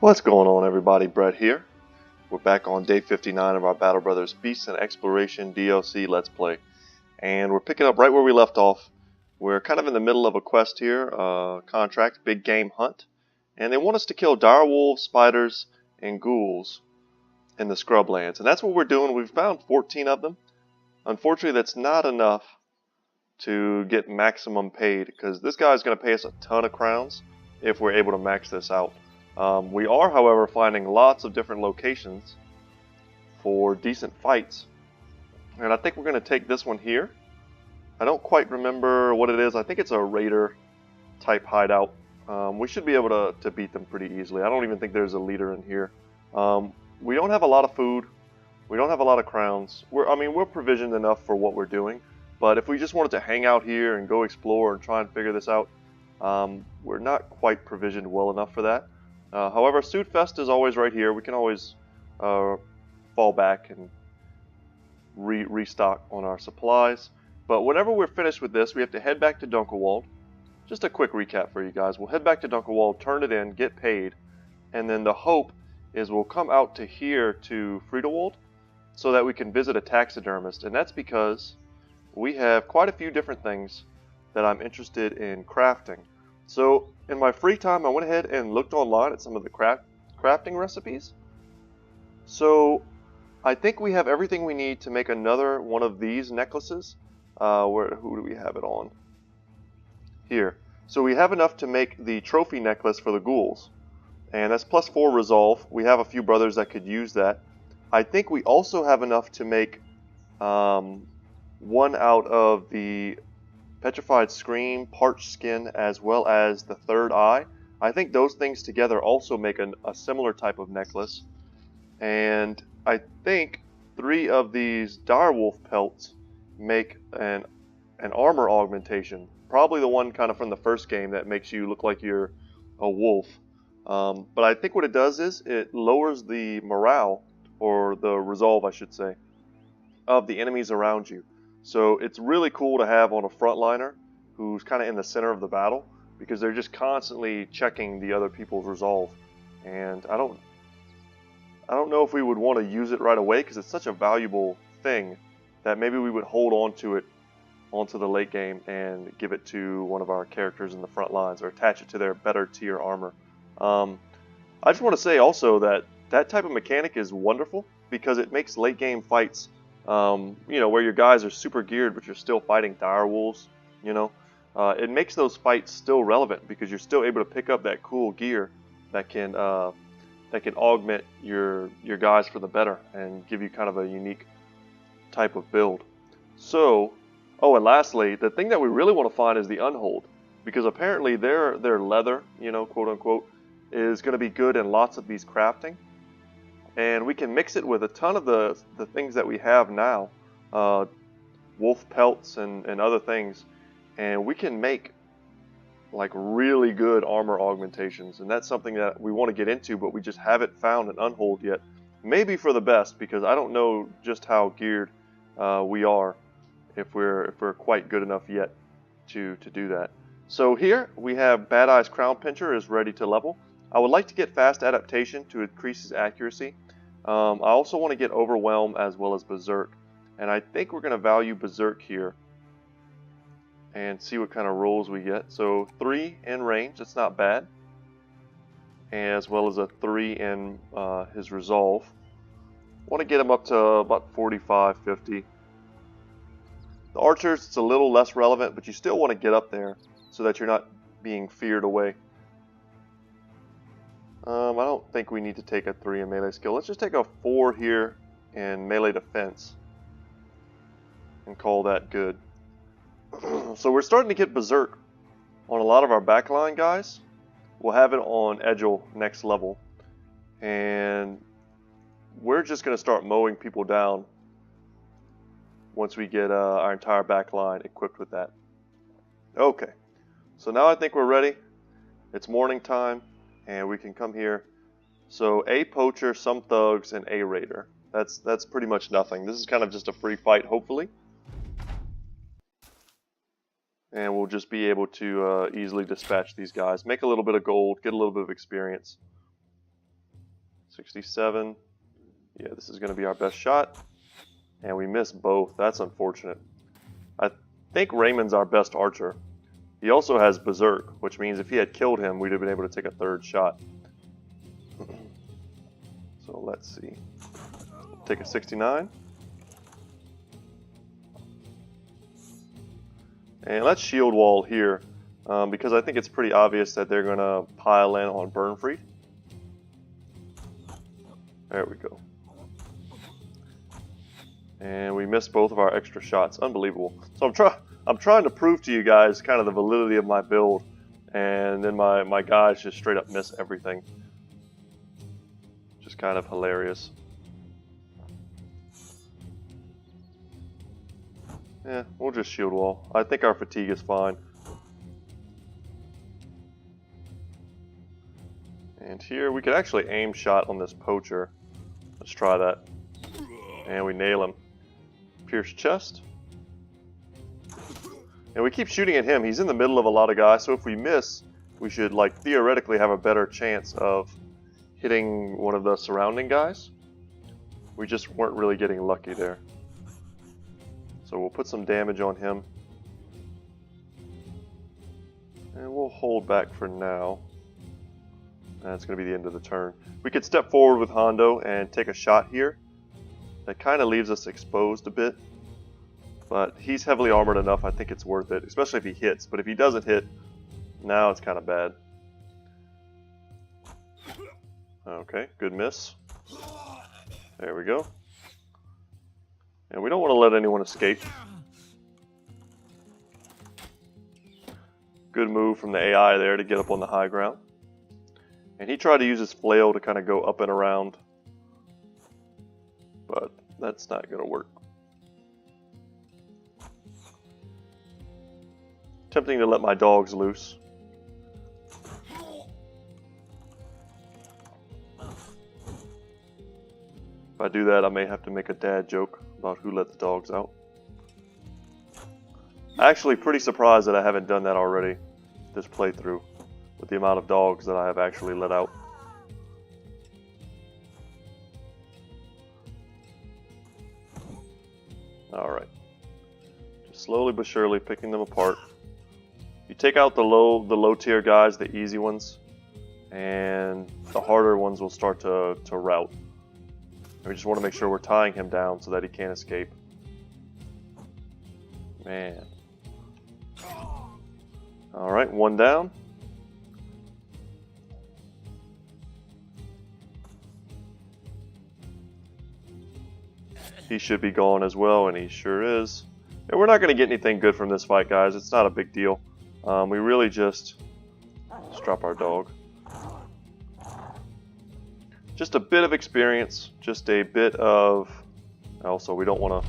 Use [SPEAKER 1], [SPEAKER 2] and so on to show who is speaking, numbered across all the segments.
[SPEAKER 1] What's going on, everybody? Brett here. We're back on day 59 of our Battle Brothers Beasts and Exploration DLC Let's Play. And we're picking up right where we left off. We're kind of in the middle of a quest here, contract, big game hunt. And they want us to kill dire wolves, spiders, and ghouls in the scrublands. And that's what we're doing. We've found 14 of them. Unfortunately, that's not enough to get maximum paid, because this guy's going to pay us a ton of crowns if we're able to max this out. We are, however, finding lots of different locations for decent fights. And I think we're going to take this one here. I don't quite remember what it is. I think it's a raider type hideout. We should be able to beat them pretty easily. I don't even think there's a leader in here. We don't have a lot of food. We don't have a lot of crowns. We're provisioned enough for what we're doing. But if we just wanted to hang out here and go explore and try and figure this out, we're not quite provisioned well enough for that. However, Sudfest is always right here. We can always fall back and restock on our supplies. But whenever we're finished with this, we have to head back to Dunkelwald. Just a quick recap for you guys. We'll head back to Dunkelwald, turn it in, get paid, and then the hope is we'll come out to here to Friedelwald so that we can visit a taxidermist. And that's because we have quite a few different things that I'm interested in crafting. So in my free time, I went ahead and looked online at some of the crafting recipes. So I think we have everything we need to make another one of these necklaces. Who do we have it on? Here. So we have enough to make the trophy necklace for the ghouls. And that's plus 4 resolve. We have a few brothers that could use that. I think we also have enough to make one out of the Petrified Scream, Parched Skin, as well as the Third Eye. I think those things together also make a similar type of necklace. And I think 3 of these direwolf pelts make an armor augmentation. Probably the one kind of from the first game that makes you look like you're a wolf. But I think what it does is it lowers the morale, or the resolve I should say, of the enemies around you. So it's really cool to have on a frontliner who's kind of in the center of the battle, because they're just constantly checking the other people's resolve. And I don't know if we would want to use it right away, because it's such a valuable thing that maybe we would hold on to it onto the late game and give it to one of our characters in the front lines, or attach it to their better tier armor. I just want to say also that that type of mechanic is wonderful, because it makes late game fights, where your guys are super geared but you're still fighting dire wolves, it makes those fights still relevant, because you're still able to pick up that cool gear that can augment your guys for the better and give you kind of a unique type of build. So, and lastly, the thing that we really want to find is the Unhold, because apparently their leather, quote unquote, is going to be good in lots of these crafting. And we can mix it with a ton of the things that we have now, wolf pelts and other things, and we can make like really good armor augmentations. And that's something that we want to get into, but we just haven't found an Unhold yet. Maybe for the best, because I don't know just how geared we are, if we're quite good enough yet to do that. So here we have Bad Eye's Crown Pincher is ready to level. I would like to get Fast Adaptation to increase his accuracy. I also want to get Overwhelm as well as Berserk. And I think we're going to value Berserk here and see what kind of rolls we get. So 3 in range, that's not bad. As well as a 3 in his Resolve. I want to get him up to about 45, 50. The archers, it's a little less relevant, but you still want to get up there so that you're not being feared away. I don't think we need to take a 3 in melee skill. Let's just take a 4 here in melee defense and call that good. So we're starting to get Berserk on a lot of our backline guys. We'll have it on Edgel next level. And we're just going to start mowing people down once we get our entire backline equipped with that. Okay, so now I think we're ready. It's morning time, and we can come here. So a poacher, some thugs, and a raider. That's pretty much nothing. This is kind of just a free fight, hopefully. And we'll just be able to easily dispatch these guys. Make a little bit of gold, get a little bit of experience. 67. Yeah, this is going to be our best shot. And we missed both. That's unfortunate. I think Raymond's our best archer. He also has Berserk, which means if he had killed him, we'd have been able to take a third shot. So let's see. Take a 69. And let's shield wall here, because I think it's pretty obvious that they're going to pile in on Burnfried. There we go. And we missed both of our extra shots. Unbelievable. So I'm trying to prove to you guys kind of the validity of my build, and then my guys just straight up miss everything. Just kind of hilarious. Yeah, we'll just shield wall. I think our fatigue is fine. And here we could actually aim shot on this poacher. Let's try that. And we nail him. Pierce chest. And we keep shooting at him. He's in the middle of a lot of guys, so if we miss, we should like theoretically have a better chance of hitting one of the surrounding guys. We just weren't really getting lucky there. So we'll put some damage on him. And we'll hold back for now. That's going to be the end of the turn. We could step forward with Hondo and take a shot here. That kind of leaves us exposed a bit. But he's heavily armored enough, I think it's worth it. Especially if he hits. But if he doesn't hit, now it's kind of bad. Okay, good miss. There we go. And we don't want to let anyone escape. Good move from the AI there to get up on the high ground. And he tried to use his flail to kind of go up and around. But that's not going to work. Tempting to let my dogs loose. If I do that, I may have to make a dad joke about who let the dogs out. Actually, pretty surprised that I haven't done that already this playthrough with the amount of dogs that I have actually let out. Alright. Just slowly but surely picking them apart. You take out the low tier guys, the easy ones, and the harder ones will start to rout. We just want to make sure we're tying him down so that he can't escape. Man. Alright, one down. He should be gone as well, and he sure is. And we're not going to get anything good from this fight, guys. It's not a big deal. We really just drop our dog. Just a bit of experience, just a bit of. Also, we don't want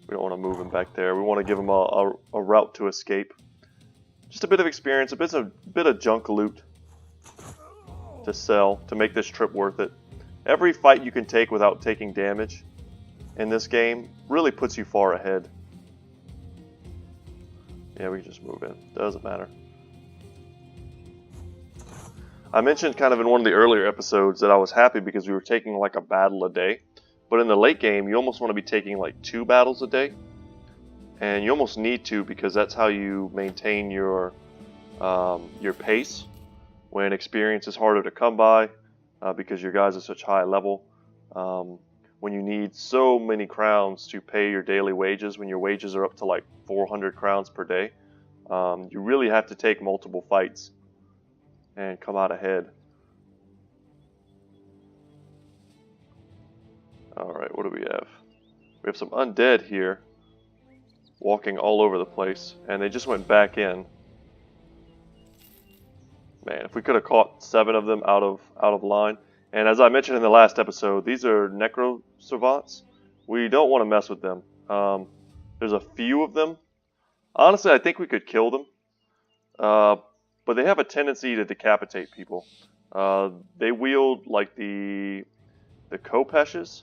[SPEAKER 1] to move him back there. We want to give him a route to escape. Just a bit of experience, a bit of junk loot to sell to make this trip worth it. Every fight you can take without taking damage in this game really puts you far ahead. Yeah, we can just move in. Doesn't matter. I mentioned kind of in one of the earlier episodes that I was happy because we were taking like a battle a day. But in the late game, you almost want to be taking like 2 battles a day. And you almost need to, because that's how you maintain your pace when experience is harder to come by because your guys are such high level. When you need so many crowns to pay your daily wages, when your wages are up to like 400 crowns per day, you really have to take multiple fights and come out ahead. Alright, what do we have? We have some undead here walking all over the place, and they just went back in. Man, if we could have caught 7 of them out of line. And as I mentioned in the last episode, these are Necro Savants. We don't want to mess with them. There's a few of them. Honestly, I think we could kill them. But they have a tendency to decapitate people. They wield like the Kopeshes,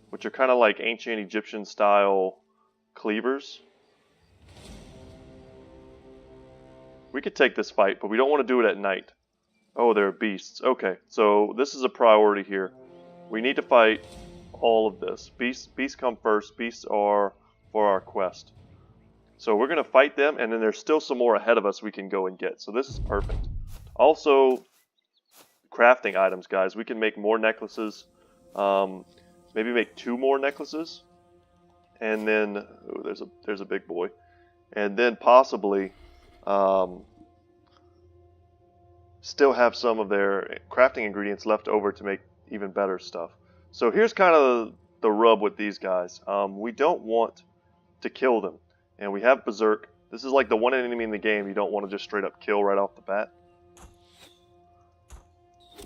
[SPEAKER 1] which are kind of like ancient Egyptian style cleavers. We could take this fight, but we don't want to do it at night. Oh, they're beasts. Okay, so this is a priority here. We need to fight all of this. Beasts come first. Beasts are for our quest. So we're going to fight them, and then there's still some more ahead of us we can go and get. So this is perfect. Also, crafting items, guys. We can make more necklaces. Maybe make 2 more necklaces. And then, ooh, there's a big boy. And then possibly still have some of their crafting ingredients left over to make even better stuff. So here's kind of the rub with these guys. We don't want to kill them. And we have Berserk. This is like the one enemy in the game you don't want to just straight up kill right off the bat.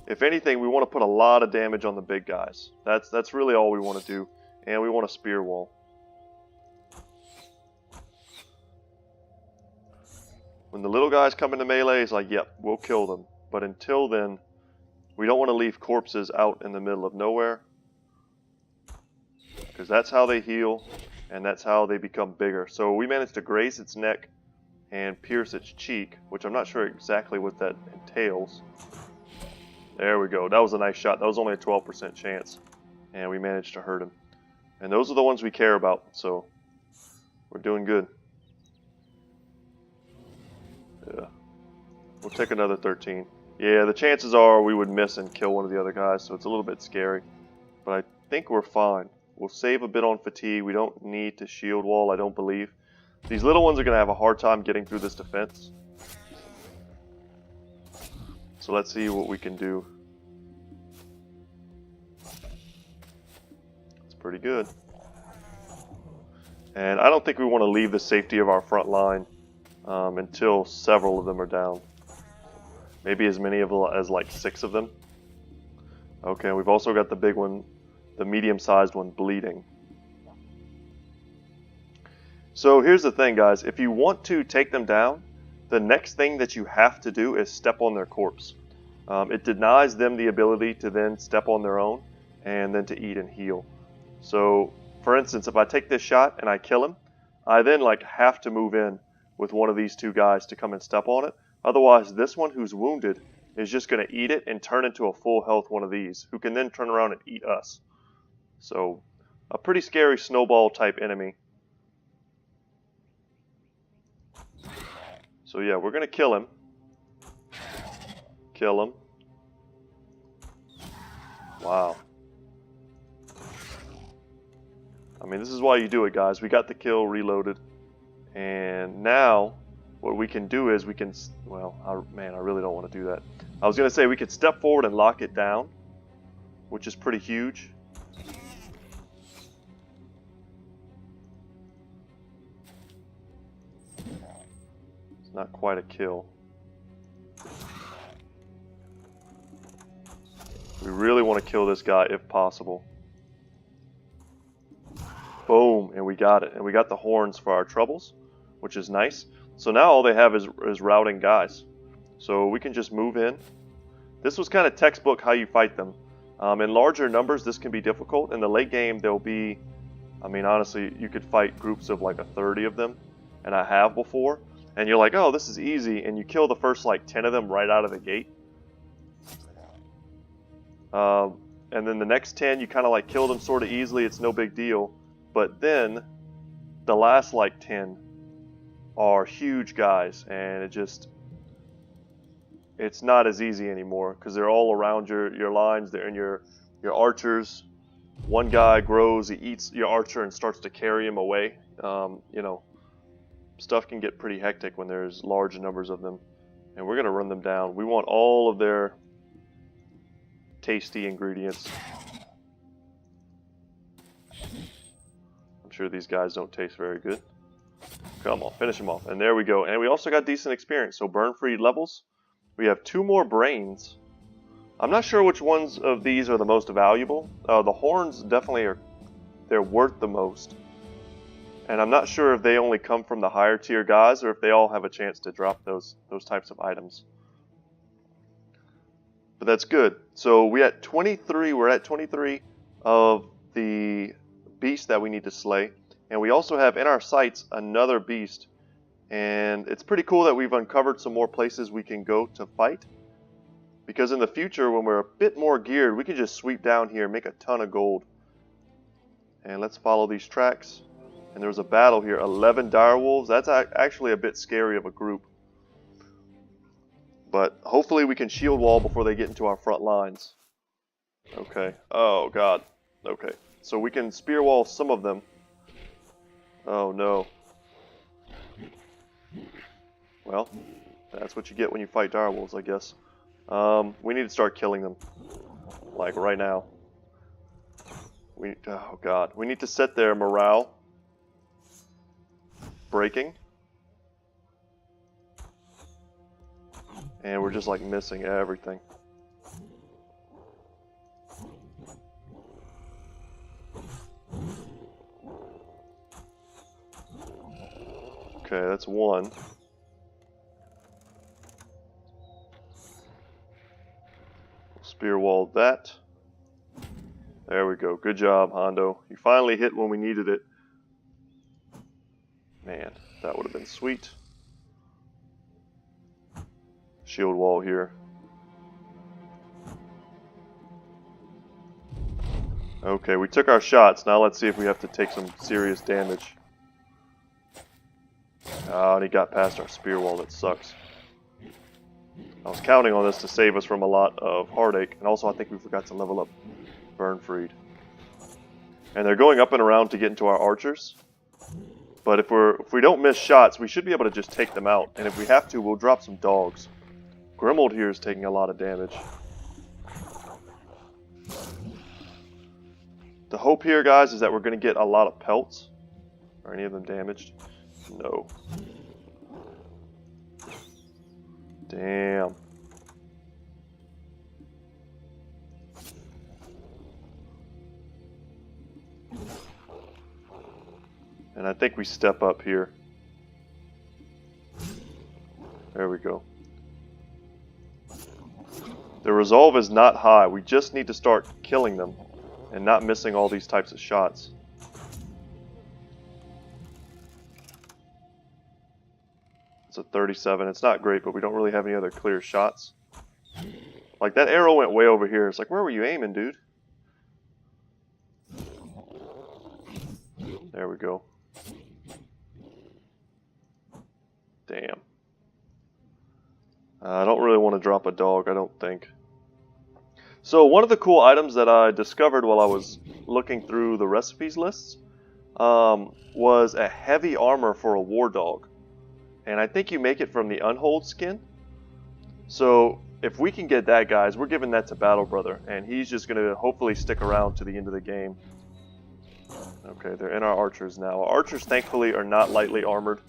[SPEAKER 1] If anything, we want to put a lot of damage on the big guys. That's really all we want to do. And we want a spear wall. When the little guys come into melee, it's like, yep, we'll kill them. But until then, we don't want to leave corpses out in the middle of nowhere. Because that's how they heal, and that's how they become bigger. So we managed to graze its neck and pierce its cheek, which I'm not sure exactly what that entails. There we go. That was a nice shot. That was only a 12% chance. And we managed to hurt him. And those are the ones we care about, so we're doing good. Yeah. We'll take another 13. Yeah, the chances are we would miss and kill one of the other guys, so it's a little bit scary. But I think we're fine. We'll save a bit on fatigue. We don't need to shield wall, I don't believe. These little ones are going to have a hard time getting through this defense. So let's see what we can do. It's pretty good. And I don't think we want to leave the safety of our front line until several of them are down. Maybe as many as like 6 of them. Okay, we've also got the big one, the medium-sized one, bleeding. So here's the thing, guys. If you want to take them down, the next thing that you have to do is step on their corpse. It denies them the ability to then step on their own and then to eat and heal. So, for instance, if I take this shot and I kill him, I then like have to move in with one of these 2 guys to come and step on it. Otherwise, this one who's wounded is just going to eat it and turn into a full health one of these, who can then turn around and eat us. So, a pretty scary snowball type enemy. So yeah, we're going to kill him. Kill him. Wow. I mean, this is why you do it, guys. We got the kill reloaded. And now, what we can do is we can... Well, man, I really don't want to do that. I was going to say we could step forward and lock it down, which is pretty huge. It's not quite a kill. We really want to kill this guy if possible. Boom, and we got it. And we got the horns for our troubles, which is nice. So now all they have is routing guys. So we can just move in. This was kind of textbook how you fight them. In larger numbers, this can be difficult. In the late game, there'll be, I mean, honestly, you could fight groups of like 30 of them, and I have before. And you're like, oh, this is easy, and you kill the first like 10 of them right out of the gate. And then the next 10, you kind of like kill them sort of easily, it's no big deal. But then, the last like 10 are huge guys, and it's not as easy anymore, because they're all around your lines, they're in your archers. One guy grows, he eats your archer and starts to carry him away. You know, stuff can get pretty hectic when there's large numbers of them. And we're going to run them down. We want all of their tasty ingredients. I'm sure these guys don't taste very good. Come on, finish them off. And there we go. And we also got decent experience. So burn free levels. We have 2 more brains. I'm not sure which ones of these are the most valuable. The horns definitely they're worth the most. And I'm not sure if they only come from the higher tier guys or if they all have a chance to drop those types of items. But that's good. So we're at 23 of the beast that we need to slay. And we also have in our sights another beast. And it's pretty cool that we've uncovered some more places we can go to fight. Because in the future, when we're a bit more geared, we can just sweep down here and make a ton of gold. And let's follow these tracks. And there's a battle here. 11 direwolves. That's actually a bit scary of a group. But hopefully we can shield wall before they get into our front lines. Okay. Oh, God. Okay. So we can spear wall some of them. Oh, no. Well, that's what you get when you fight direwolves, I guess. We need to start killing them. Like, right now. Oh, God. We need to set their morale. Breaking. And we're just, like, missing everything. Okay, that's one. Spear walled that. There we go. Good job, Hondo. You finally hit when we needed it. Man, that would have been sweet. Shield wall here. Okay, we took our shots. Now let's see if we have to take some serious damage. Oh, and he got past our spear wall. That sucks. I was counting on this to save us from a lot of heartache. And also I think we forgot to level up Burnfried. And they're going up and around to get into our archers. But if we don't miss shots, we should be able to just take them out. And if we have to, we'll drop some dogs. Grimold here is taking a lot of damage. The hope here, guys, is that we're going to get a lot of pelts. Are any of them damaged? No. Damn. And I think we step up here. There we go. The resolve is not high. We just need to start killing them and not missing all these types of shots. It's a 37. It's not great, but we don't really have any other clear shots. Like, that arrow went way over here. It's like, where were you aiming, dude? There we go. Damn. I don't really want to drop a dog, I don't think. So one of the cool items that I discovered while I was looking through the recipes lists was a heavy armor for a war dog. And I think you make it from the Unhold skin. So if we can get that, guys, we're giving that to Battle Brother. And he's just going to hopefully stick around to the end of the game. Okay, they're in our archers now. Our archers, thankfully, are not lightly armored.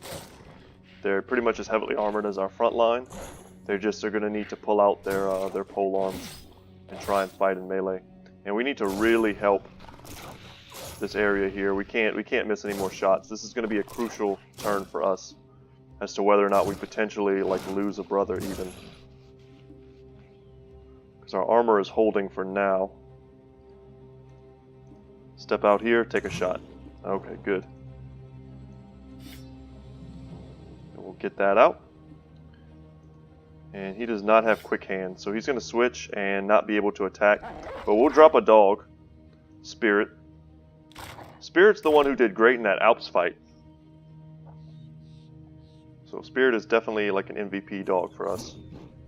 [SPEAKER 1] They're pretty much as heavily armored as our front line. They're going to need to pull out their pole arms and try and fight in melee. And we need to really help this area here. We can't miss any more shots. This is going to be a crucial turn for us as to whether or not we potentially lose a brother even. Because our armor is holding for now. Step out here, take a shot. Okay, good. And we'll get that out. And he does not have quick hands, so he's going to switch and not be able to attack. But we'll drop a dog. Spirit. Spirit's the one who did great in that Alps fight. So Spirit is definitely like an MVP dog for us.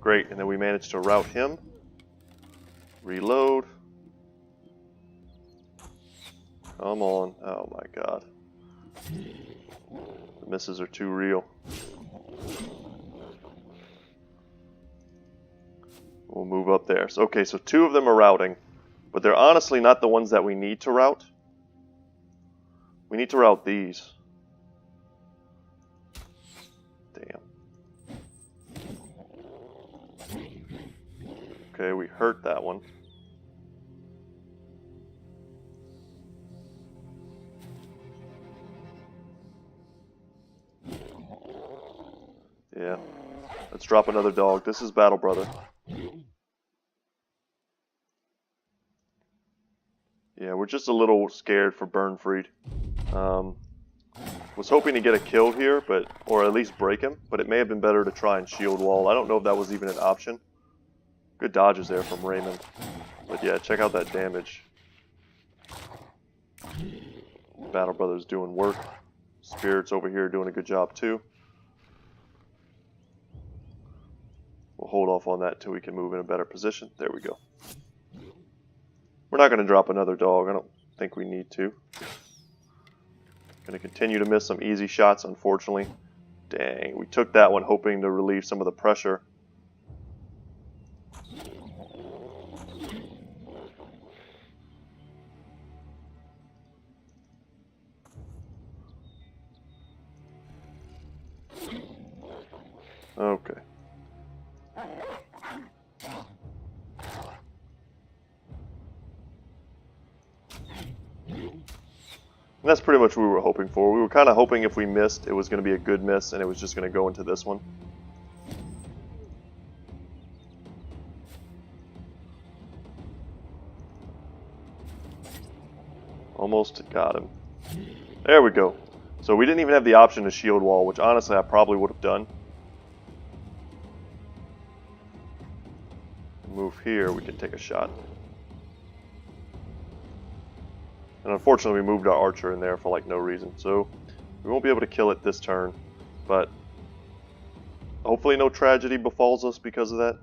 [SPEAKER 1] Great, and then we managed to rout him. Reload. Come on. Oh my god. The misses are too real. We'll move up there. So, okay, so two of them are routing. But they're honestly not the ones that we need to rout. We need to rout these. Damn. Okay, we hurt that one. Yeah. Let's drop another dog. This is Battle Brother. Yeah, we're just a little scared for Burnfried. Was hoping to get a kill here, or at least break him, but it may have been better to try and shield wall. I don't know if that was even an option. Good dodges there from Raymond. But yeah, check out that damage. Battle Brothers doing work. Spirits over here doing a good job too. We'll hold off on that till we can move in a better position. There we go. We're not going to drop another dog. I don't think we need to. Going to continue to miss some easy shots, unfortunately. Dang, we took that one hoping to relieve some of the pressure. Okay. And that's pretty much what we were hoping for. We were kind of hoping if we missed, it was going to be a good miss, and it was just going to go into this one. Almost got him. There we go. So we didn't even have the option to shield wall, which honestly I probably would have done. Move here, we can take a shot. And unfortunately we moved our archer in there for like no reason, so we won't be able to kill it this turn, but hopefully no tragedy befalls us because of that.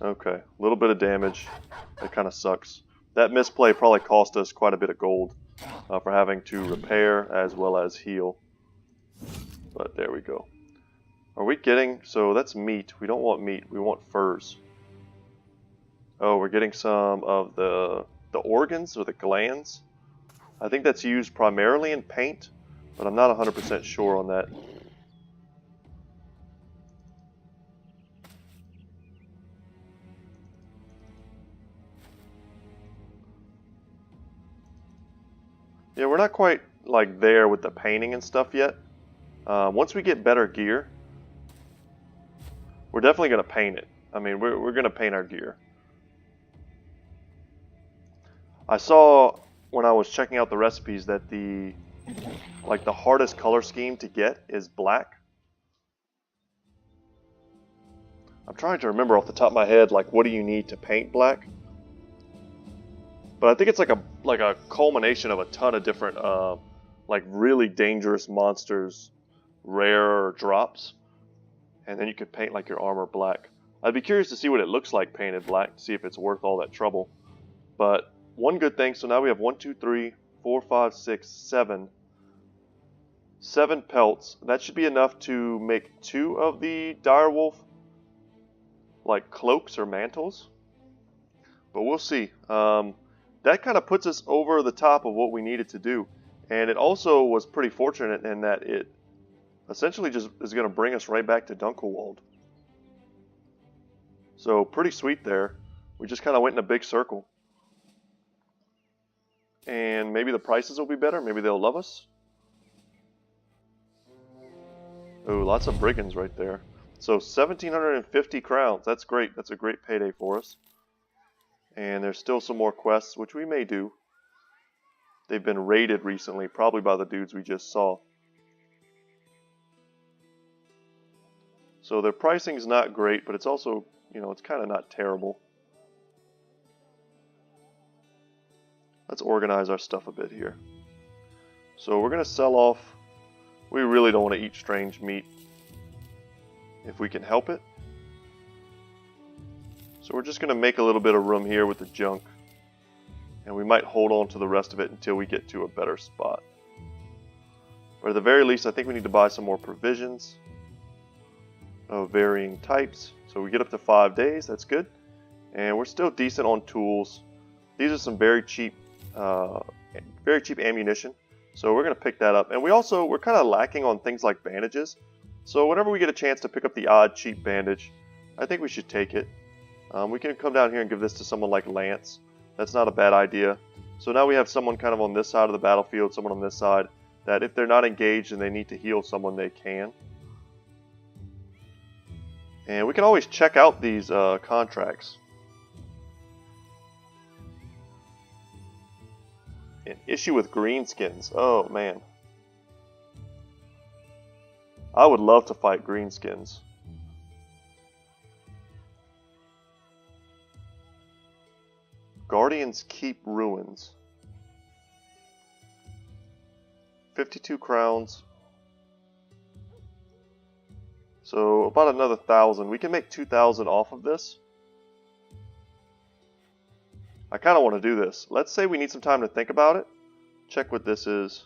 [SPEAKER 1] Okay, a little bit of damage. That kind of sucks. That misplay probably cost us quite a bit of gold for having to repair as well as heal. But there we go. Are we getting... So that's meat. We don't want meat. We want furs. Oh, we're getting some of the organs or the glands. I think that's used primarily in paint, but I'm not 100% sure on that. Yeah, we're not quite like there with the painting and stuff yet. Once we get better gear, we're definitely going to paint it. I mean, we're going to paint our gear. I saw when I was checking out the recipes that the hardest color scheme to get is black. I'm trying to remember off the top of my head, like, what do you need to paint black? But I think it's like a culmination of a ton of different like really dangerous monsters, rare drops, and then you could paint like your armor black. I'd be curious to see what it looks like painted black to see if it's worth all that trouble. But one good thing, so now we have 1, 2, 3, 4, 5, 6, 7. 7 pelts. That should be enough to make 2 of the direwolf like cloaks or mantles. But we'll see. That kind of puts us over the top of what we needed to do. And it also was pretty fortunate in that it essentially just is going to bring us right back to Dunkelwald. So pretty sweet there. We just kind of went in a big circle. And maybe the prices will be better. Maybe they'll love us. Oh, lots of brigands right there. So 1,750 crowns. That's great. That's a great payday for us. And there's still some more quests, which we may do. They've been raided recently, probably by the dudes we just saw. So their pricing's not great, but it's also, you know, it's kind of not terrible. Let's organize our stuff a bit here. So we're going to sell off. We really don't want to eat strange meat if we can help it. So we're just going to make a little bit of room here with the junk. And we might hold on to the rest of it until we get to a better spot. But at the very least, I think we need to buy some more provisions of varying types. So we get up to 5 days. That's good. And we're still decent on tools. These are some very cheap ammunition. So we're going to pick that up. And we're kind of lacking on things like bandages. So whenever we get a chance to pick up the odd cheap bandage, I think we should take it. We can come down here and give this to someone like Lance. That's not a bad idea. So now we have someone kind of on this side of the battlefield, someone on this side, that if they're not engaged and they need to heal someone, they can. And we can always check out these contracts. An issue with greenskins. Oh, man. I would love to fight greenskins. Guardians Keep Ruins. 52 crowns. So about another 1,000. We can make 2,000 off of this. I kind of want to do this. Let's say we need some time to think about it. Check what this is.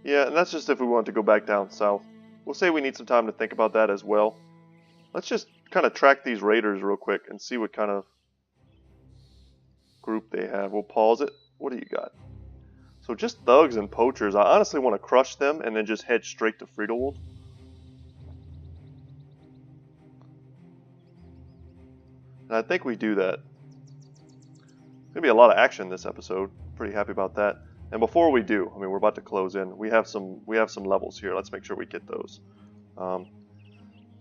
[SPEAKER 1] Yeah, and that's just if we want to go back down south. We'll say we need some time to think about that as well. Let's just kind of track these raiders real quick and see what kind of group they have. We'll pause it. What do you got? So just thugs and poachers. I honestly want to crush them and then just head straight to Friedelwald. And I think we do that. There's going to be a lot of action this episode. Pretty happy about that. And before we do, I mean, we're about to close in. We have some levels here. Let's make sure we get those. Don't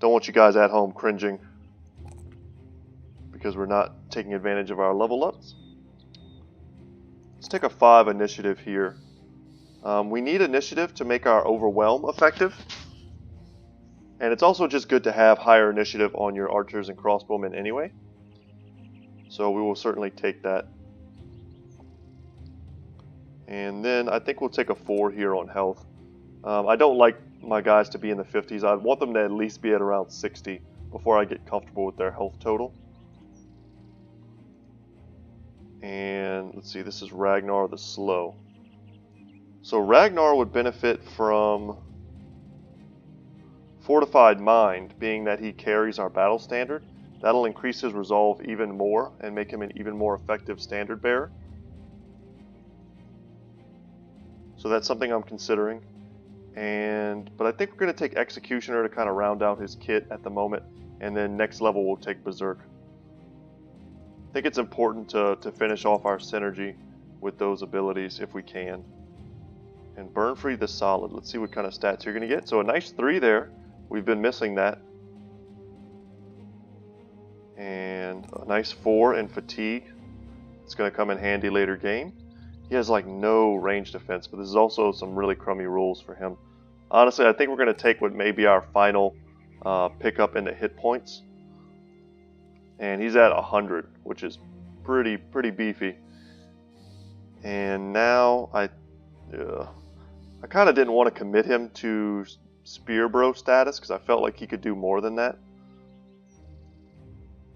[SPEAKER 1] want you guys at home cringing because we're not taking advantage of our level ups. Let's take a 5 initiative here. We need initiative to make our overwhelm effective. And it's also just good to have higher initiative on your archers and crossbowmen anyway. So we will certainly take that. And then I think we'll take a 4 here on health. I don't like my guys to be in the 50s. I want them to at least be at around 60 before I get comfortable with their health total. And let's see, this is Ragnar the Slow. So Ragnar would benefit from Fortified Mind, being that he carries our battle standard. That'll increase his resolve even more and make him an even more effective standard bearer. So that's something I'm considering. But I think we're going to take Executioner to kind of round out his kit at the moment. And then next level we'll take Berserk. I think it's important to finish off our synergy with those abilities if we can. And Burnfree the Solid. Let's see what kind of stats you're going to get. So a nice 3 there. We've been missing that. And a nice 4 in Fatigue. It's going to come in handy later game. He has like no range defense, but this is also some really crummy rules for him. Honestly, I think we're going to take what may be our final pickup into hit points. And he's at 100, which is pretty beefy. And now I kind of didn't want to commit him to Spear Bro status because I felt like he could do more than that.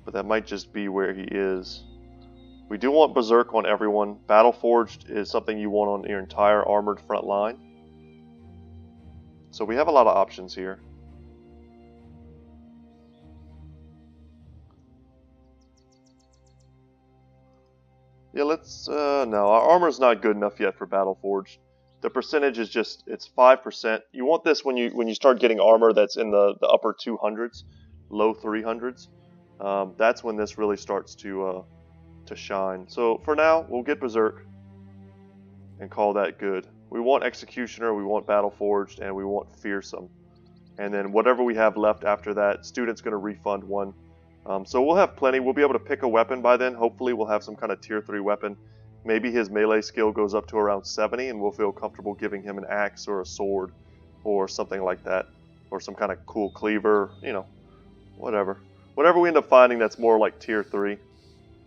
[SPEAKER 1] But that might just be where he is. We do want Berserk on everyone. Battleforged is something you want on your entire armored front line. So we have a lot of options here. Yeah, let's, no, our armor's not good enough yet for Battleforged. The percentage is just, it's 5%. You want this when you start getting armor that's in the upper 200s, low 300s. That's when this really starts to shine. So for now, we'll get Berserk and call that good. We want Executioner, we want Battleforged, and we want Fearsome. And then whatever we have left after that, Student's going to refund 1. So we'll have plenty. We'll be able to pick a weapon by then. Hopefully we'll have some kind of tier 3 weapon. Maybe his melee skill goes up to around 70 and we'll feel comfortable giving him an axe or a sword or something like that. Or some kind of cool cleaver, you know, whatever. Whatever we end up finding that's more like tier 3.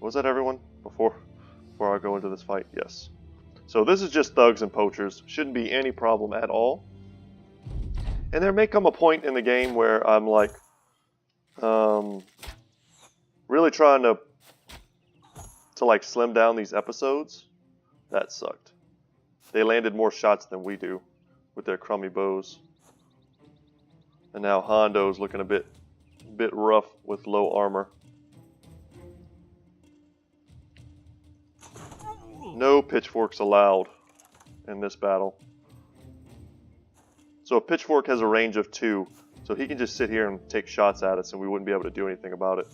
[SPEAKER 1] Was that everyone before I go into this fight? Yes. So this is just thugs and poachers. Shouldn't be any problem at all. And there may come a point in the game where I'm like, really trying to like slim down these episodes. That sucked. They landed more shots than we do with their crummy bows. And now Hondo's looking a bit rough with low armor. No pitchforks allowed in this battle. So a pitchfork has a range of 2, so he can just sit here and take shots at us and we wouldn't be able to do anything about it.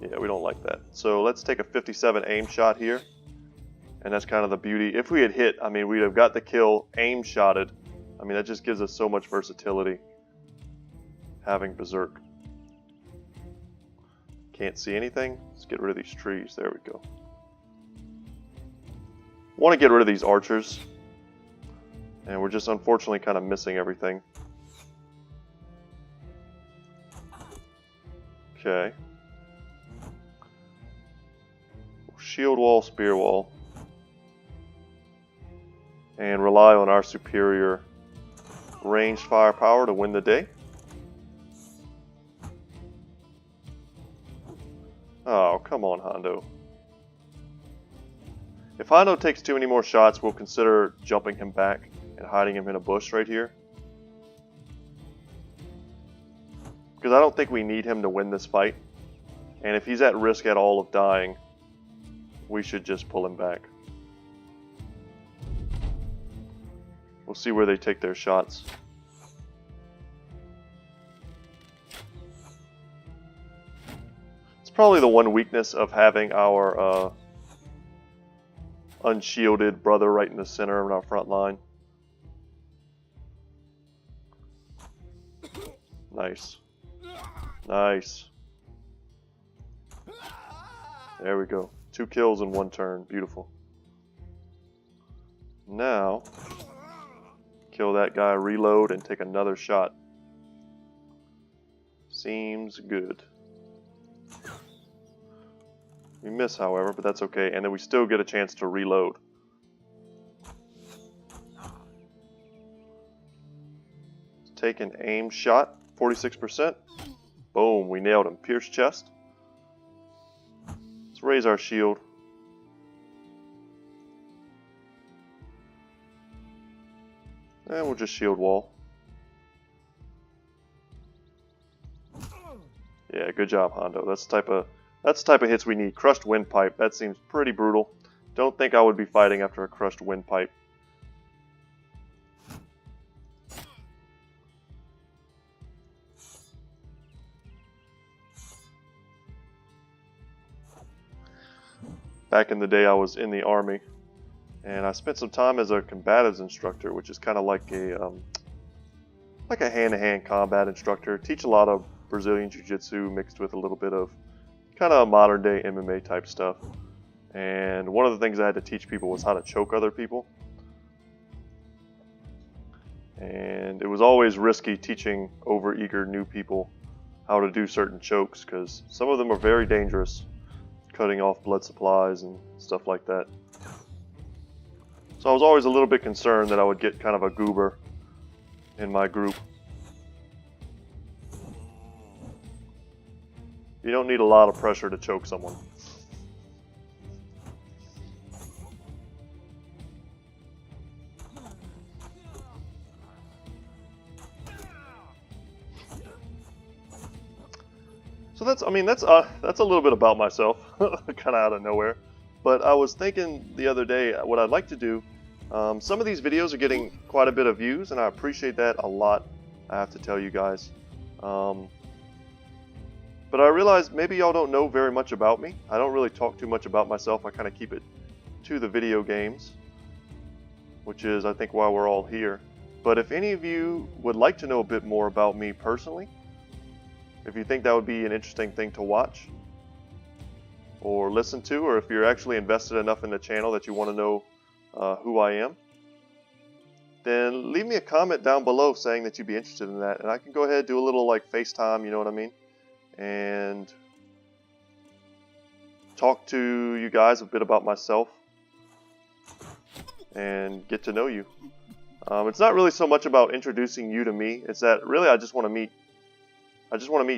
[SPEAKER 1] Yeah, we don't like that. So let's take a 57 aim shot here. And that's kind of the beauty. If we had hit, I mean, we'd have got the kill aim shotted. I mean, that just gives us so much versatility. having Berserk. Can't see anything. Let's get rid of these trees. There we go. Want to get rid of these archers. And we're just unfortunately kind of missing everything. Okay. Shield wall, spear wall. And rely on our superior ranged firepower to win the day. Oh, come on, Hondo. If Hondo takes too many more shots, we'll consider jumping him back and hiding him in a bush right here. Because I don't think we need him to win this fight. And if he's at risk at all of dying, we should just pull him back. We'll see where they take their shots. It's probably the one weakness of having our unshielded brother right in the center of our front line. Nice. Nice. There we go. 2 kills in 1 turn. Beautiful. Now, kill that guy, reload, and take another shot. Seems good. We miss, however, but that's okay. And then we still get a chance to reload. Take an aim shot, 46%. Boom, we nailed him. Pierce chest. Let's raise our shield. And we'll just shield wall. Yeah, good job, Hondo. That's the type of hits we need. Crushed windpipe. That seems pretty brutal. Don't think I would be fighting after a crushed windpipe. Back in the day, I was in the army, and I spent some time as a combatives instructor, which is kind of like a hand-to-hand combat instructor. Teach a lot of Brazilian Jiu-Jitsu mixed with a little bit of kind of modern-day MMA type stuff. And one of the things I had to teach people was how to choke other people. And it was always risky teaching overeager new people how to do certain chokes, because some of them are very dangerous, cutting off blood supplies and stuff like that. So I was always a little bit concerned that I would get kind of a goober in my group. You don't need a lot of pressure to choke someone. So that's a little bit about myself, kind of out of nowhere. But I was thinking the other day, what I'd like to do, some of these videos are getting quite a bit of views, and I appreciate that a lot, I have to tell you guys. But I realized maybe y'all don't know very much about me. I don't really talk too much about myself. I kind of keep it to the video games, which is, I think, why we're all here. But if any of you would like to know a bit more about me personally, if you think that would be an interesting thing to watch or listen to, or if you're actually invested enough in the channel that you want to know who I am, then leave me a comment down below saying that you'd be interested in that, and I can go ahead and do a little like FaceTime, you know what I mean, and talk to you guys a bit about myself and get to know you. It's not really so much about introducing you to me. It's that really I just want to meet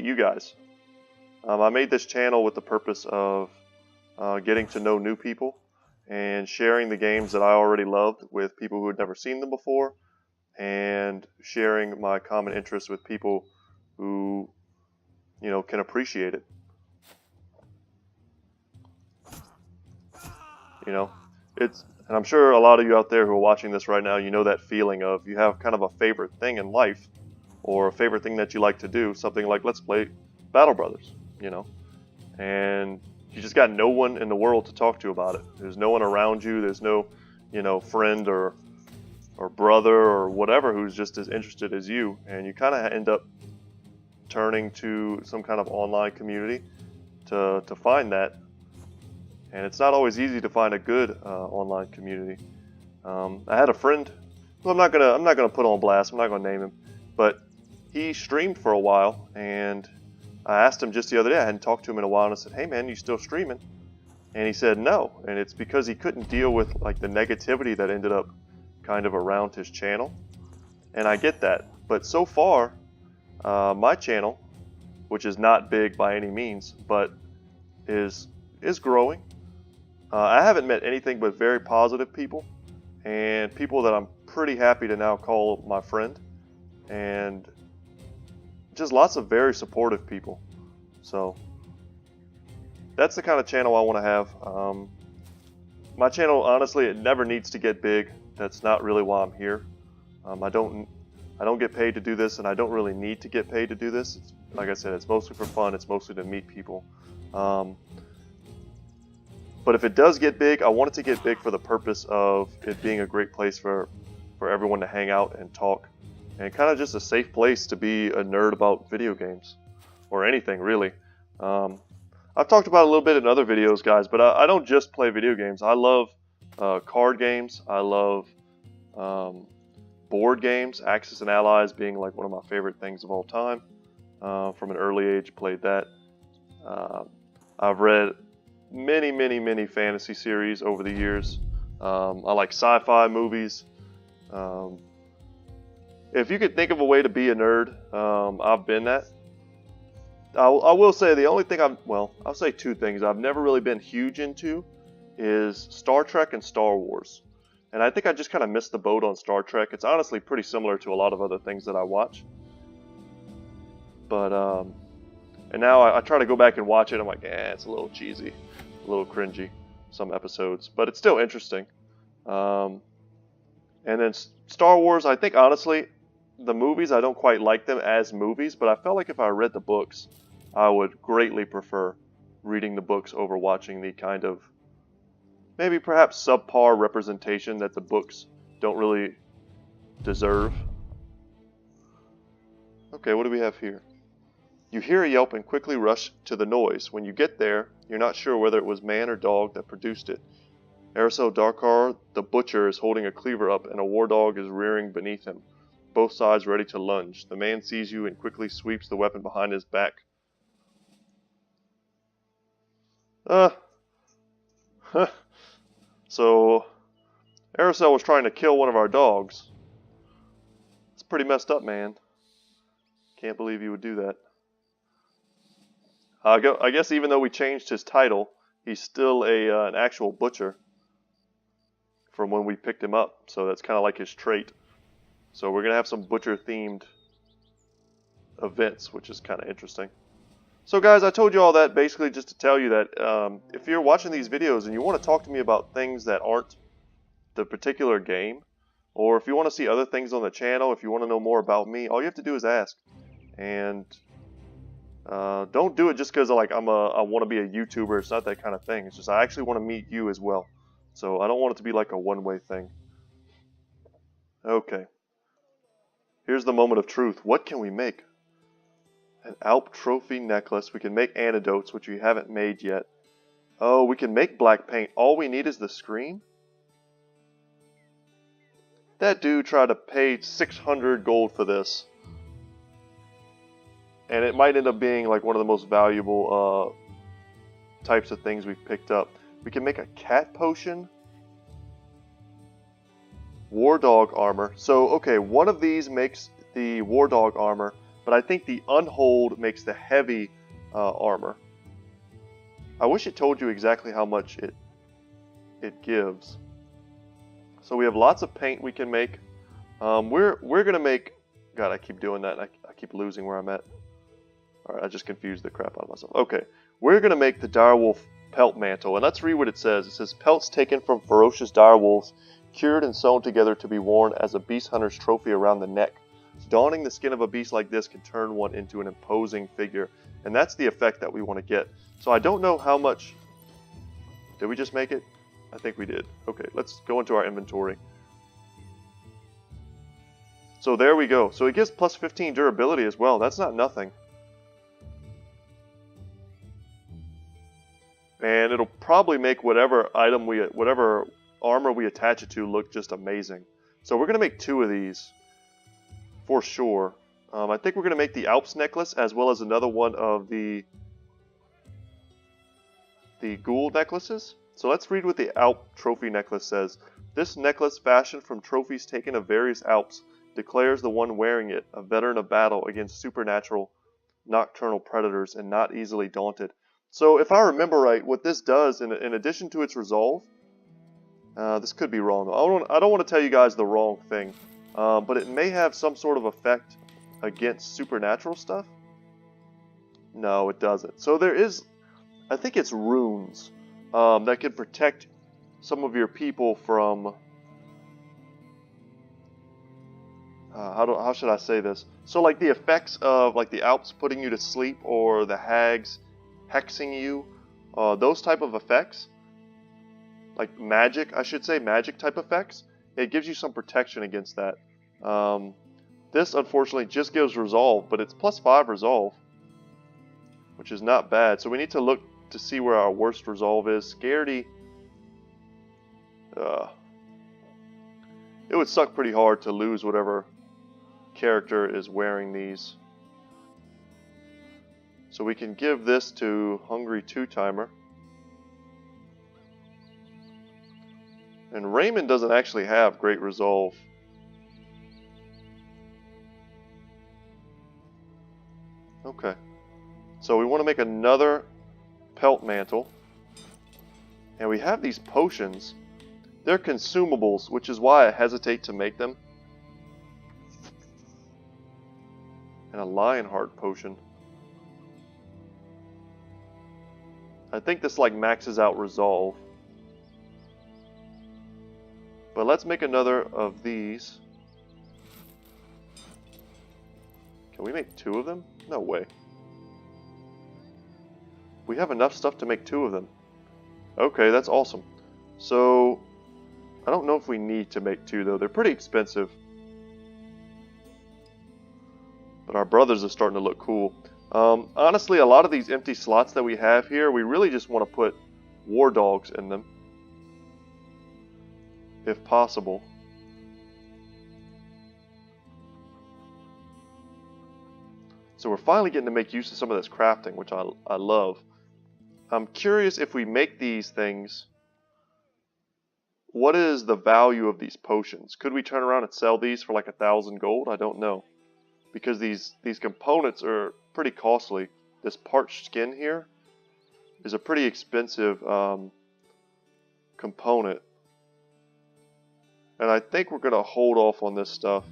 [SPEAKER 1] you guys. I made this channel with the purpose of getting to know new people and sharing the games that I already loved with people who had never seen them before, and sharing my common interests with people who, you know, can appreciate it. You know, and I'm sure a lot of you out there who are watching this right now, you know that feeling of you have kind of a favorite thing in life, or a favorite thing that you like to do, something like let's play Battle Brothers, you know, and you just got no one in the world to talk to about it. There's no one around you. There's no, you know, friend or brother or whatever who's just as interested as you, and you kind of end up turning to some kind of online community to find that. And it's not always easy to find a good online community. I had a friend who I'm not gonna put on blast. I'm not gonna name him, but he streamed for a while, and I asked him just the other day. I hadn't talked to him in a while, and I said, "Hey man, you still streaming?" And he said no, and it's because he couldn't deal with like the negativity that ended up kind of around his channel. And I get that, but so far, my channel, which is not big by any means, but is growing. I haven't met anything but very positive people, and people that I'm pretty happy to now call my friend, and just lots of very supportive people. So that's the kind of channel I want to have. My channel, honestly, it never needs to get big. That's not really why I'm here. I don't get paid to do this, and I don't really need to get paid to do this. It's, like I said, it's mostly for fun. It's mostly to meet people. But if it does get big, I want it to get big for the purpose of it being a great place for everyone to hang out and talk, and kind of just a safe place to be a nerd about video games, or anything really. I've talked about it a little bit in other videos, guys, but I don't just play video games. I love card games. I love board games, Axis and Allies being like one of my favorite things of all time. From an early age, played that. I've read many fantasy series over the years. I like sci-fi movies. If you could think of a way to be a nerd, I've been that. I will say the only thing I'll say two things I've never really been huge into is Star Trek and Star Wars. And I think I just kind of missed the boat on Star Trek. It's honestly pretty similar to a lot of other things that I watch. But, and now I try to go back and watch it. I'm like, it's a little cheesy, a little cringy, some episodes. But it's still interesting. And then Star Wars, I think honestly, the movies, I don't quite like them as movies, but I felt like if I read the books, I would greatly prefer reading the books over watching the kind of maybe perhaps subpar representation that the books don't really deserve. Okay, what do we have here? You hear a yelp and quickly rush to the noise. When you get there, you're not sure whether it was man or dog that produced it. Erisel Darkar, the butcher, is holding a cleaver up and a war dog is rearing beneath him, both sides ready to lunge. The man sees you and quickly sweeps the weapon behind his back. So, Erisel was trying to kill one of our dogs. It's pretty messed up, man. Can't believe you would do that. I guess even though we changed his title, he's still an actual butcher from when we picked him up. So that's kind of like his trait. So we're going to have some butcher-themed events, which is kind of interesting. So guys, I told you all that basically just to tell you that if you're watching these videos and you want to talk to me about things that aren't the particular game, or if you want to see other things on the channel, if you want to know more about me, all you have to do is ask. And don't do it just because like I want to be a YouTuber. It's not that kind of thing. It's just I actually want to meet you as well. So I don't want it to be like a one-way thing. Okay. Here's the moment of truth. What can we make? An Alp trophy necklace. We can make antidotes, which we haven't made yet. Oh, we can make black paint. All we need is the screen? That dude tried to pay 600 gold for this. And it might end up being like one of the most valuable types of things we've picked up. We can make a cat potion. War dog armor. So, okay, one of these makes the war dog armor, but I think the unhold makes the heavy armor. I wish it told you exactly how much it gives. So we have lots of paint we can make. We're gonna make. God, I keep doing that. I keep losing where I'm at. All right, I just confused the crap out of myself. Okay, we're gonna make the direwolf pelt mantle, and let's read what it says. It says pelts taken from ferocious direwolves, cured and sewn together to be worn as a beast hunter's trophy around the neck. Donning the skin of a beast like this can turn one into an imposing figure, and that's the effect that we want to get. So I don't know how much. Did we just make it? I think we did. Okay, let's go into our inventory. So there we go. So it gives plus 15 durability as well. That's not nothing. And it'll probably make whatever armor we attach it to look just amazing. So we're going to make 2 of these for sure. I think we're going to make the Alps necklace as well as another one of the ghoul necklaces. So let's read what the Alp trophy necklace says. This necklace, fashioned from trophies taken of various Alps, declares the one wearing it a veteran of battle against supernatural nocturnal predators and not easily daunted. So if I remember right, what this does, in addition to its resolve, this could be wrong. I don't want to tell you guys the wrong thing, but it may have some sort of effect against supernatural stuff. No, it doesn't. So there is, I think it's runes that can protect some of your people from. How should I say this? So like the effects of like the Alps putting you to sleep or the hags hexing you, those type of effects, like magic, I should say, magic type effects, it gives you some protection against that. This unfortunately just gives resolve, but it's +5 resolve, which is not bad. So we need to look to see where our worst resolve is. Scaredy. It would suck pretty hard to lose whatever character is wearing these. So we can give this to Hungry Two-Timer. And Raymond doesn't actually have great resolve. Okay. So we want to make another pelt mantle. And we have these potions. They're consumables, which is why I hesitate to make them. And a Lionheart potion. I think this like maxes out resolve. But let's make another of these. Can we make 2 of them? No way. We have enough stuff to make 2 of them. Okay, that's awesome. So, I don't know if we need to make 2 though. They're pretty expensive. But our brothers are starting to look cool. Honestly, a lot of these empty slots that we have here, we really just want to put war dogs in them. If possible. So we're finally getting to make use of some of this crafting, which I love. I'm curious if we make these things, what is the value of these potions? Could we turn around and sell these for like 1,000 gold? I don't know. Because these components are pretty costly. This parched skin here is a pretty expensive component. And I think we're going to hold off on this stuff.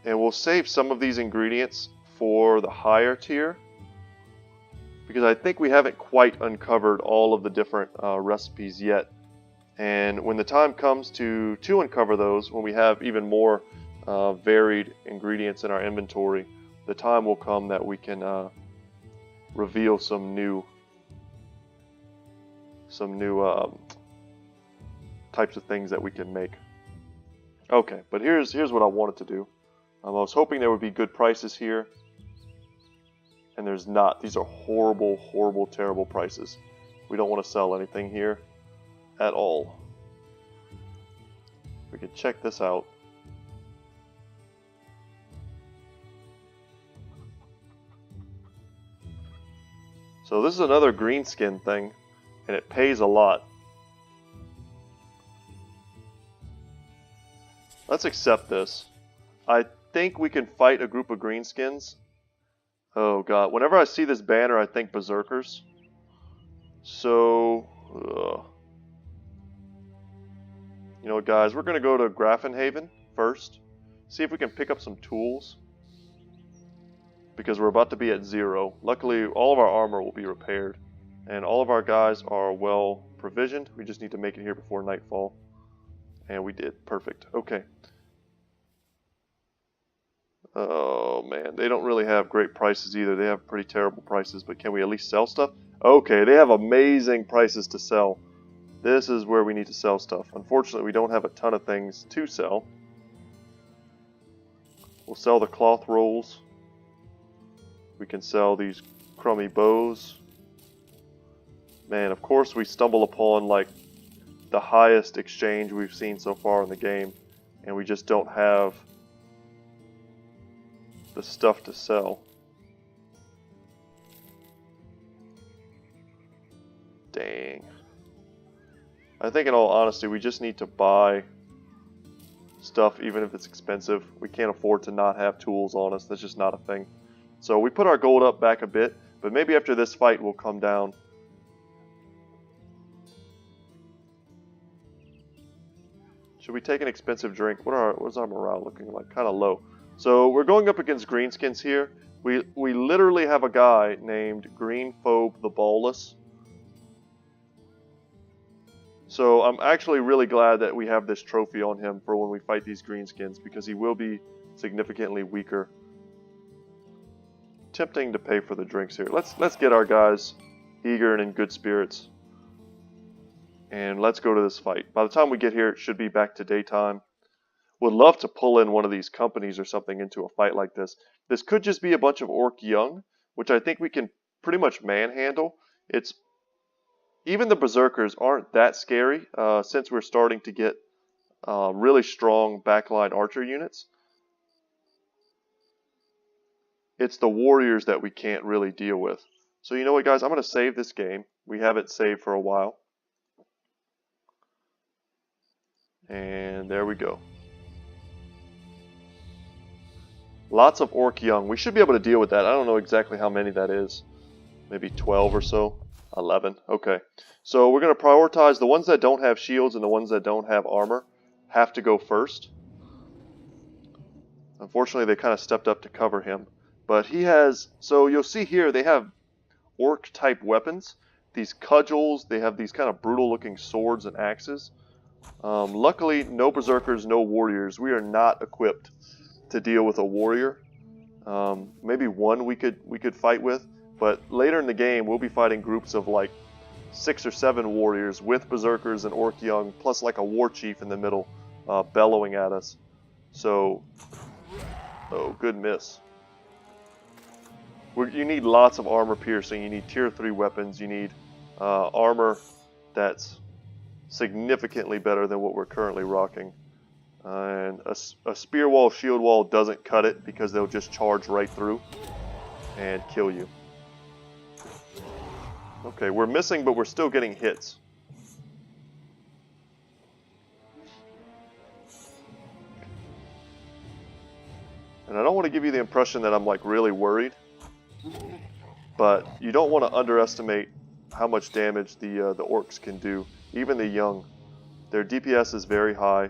[SPEAKER 1] And we'll save some of these ingredients for the higher tier. Because I think we haven't quite uncovered all of the different recipes yet. And when the time comes to uncover those, when we have even more varied ingredients in our inventory, the time will come that we can reveal some new types of things that we can make. Okay, but here's what I wanted to do. I was hoping there would be good prices here, and there's not. These are horrible, horrible, terrible prices. We don't want to sell anything here at all. We can check this out. So this is another green skin thing, and it pays a lot. Let's accept this. I think we can fight a group of greenskins. Oh god, whenever I see this banner I think berserkers. So, you know what guys, we're going to go to Grafenhaven first. See if we can pick up some tools. Because we're about to be at 0. Luckily, all of our armor will be repaired. And all of our guys are well provisioned. We just need to make it here before nightfall. And we did. Perfect. Okay. Oh man, they don't really have great prices either. They have pretty terrible prices, but can we at least sell stuff? Okay, they have amazing prices to sell. This is where we need to sell stuff. Unfortunately, we don't have a ton of things to sell. We'll sell the cloth rolls. We can sell these crummy bows. Man, of course we stumble upon like the highest exchange we've seen so far in the game, and we just don't have the stuff to sell. Dang. I think in all honesty we just need to buy stuff even if it's expensive. We can't afford to not have tools on us. That's just not a thing. So we put our gold up back a bit, but maybe after this fight we'll come down. Should we take an expensive drink? What's our morale looking like? Kind of low. So we're going up against Greenskins here. We literally have a guy named Greenphobe the Ballless. So I'm actually really glad that we have this trophy on him for when we fight these Greenskins, because he will be significantly weaker. Tempting to pay for the drinks here. Let's get our guys eager and in good spirits. And let's go to this fight. By the time we get here, it should be back to daytime. Would love to pull in one of these companies or something into a fight like this. This could just be a bunch of Orc Young, which I think we can pretty much manhandle. Even the Berserkers aren't that scary since we're starting to get really strong backline archer units. It's the warriors that we can't really deal with. So you know what, guys? I'm going to save this game. We haven't saved for a while. And there we go. Lots of Orc Young. We should be able to deal with that. I don't know exactly how many that is. Maybe 12 or so. 11. Okay. So we're going to prioritize the ones that don't have shields and the ones that don't have armor have to go first. Unfortunately, they kind of stepped up to cover him. But he has... So you'll see here they have Orc-type weapons. These cudgels. They have these kind of brutal-looking swords and axes. Luckily, no Berserkers, no warriors. We are not equipped to deal with a warrior. Maybe one we could fight with. But later in the game, we'll be fighting groups of like 6 or 7 warriors with Berserkers and Orc Young, plus like a war chief in the middle, bellowing at us. So, oh, good miss. You need lots of armor piercing. You need tier 3 weapons. You need armor that's significantly better than what we're currently rocking. And a spear wall, shield wall doesn't cut it because they'll just charge right through and kill you. Okay, we're missing, but we're still getting hits. And I don't want to give you the impression that I'm like really worried, but you don't want to underestimate how much damage the orcs can do. Even the young, their DPS is very high,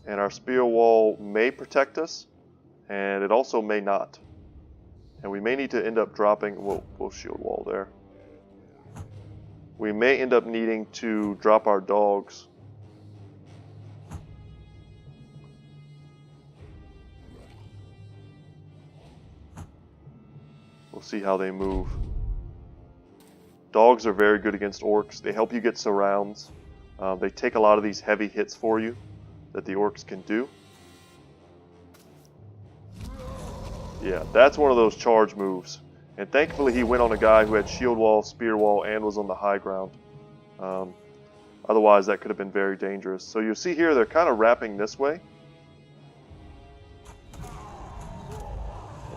[SPEAKER 1] and our spear wall may protect us, and it also may not. And we may need to end up dropping... We'll shield wall there. We may end up needing to drop our dogs. We'll see how they move. Dogs are very good against orcs. They help you get surrounds. They take a lot of these heavy hits for you that the orcs can do. Yeah, that's one of those charge moves. And thankfully he went on a guy who had shield wall, spear wall, and was on the high ground. Otherwise that could have been very dangerous. So you see here they're kind of wrapping this way.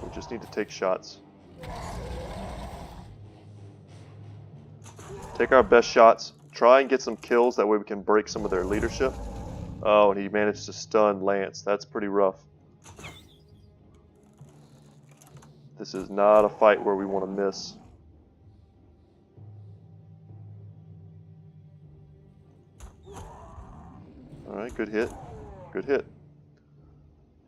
[SPEAKER 1] We just need to take shots. Take our best shots. Try and get some kills, that way we can break some of their leadership. Oh, and he managed to stun Lance. That's pretty rough. This is not a fight where we want to miss. Alright, good hit. Good hit.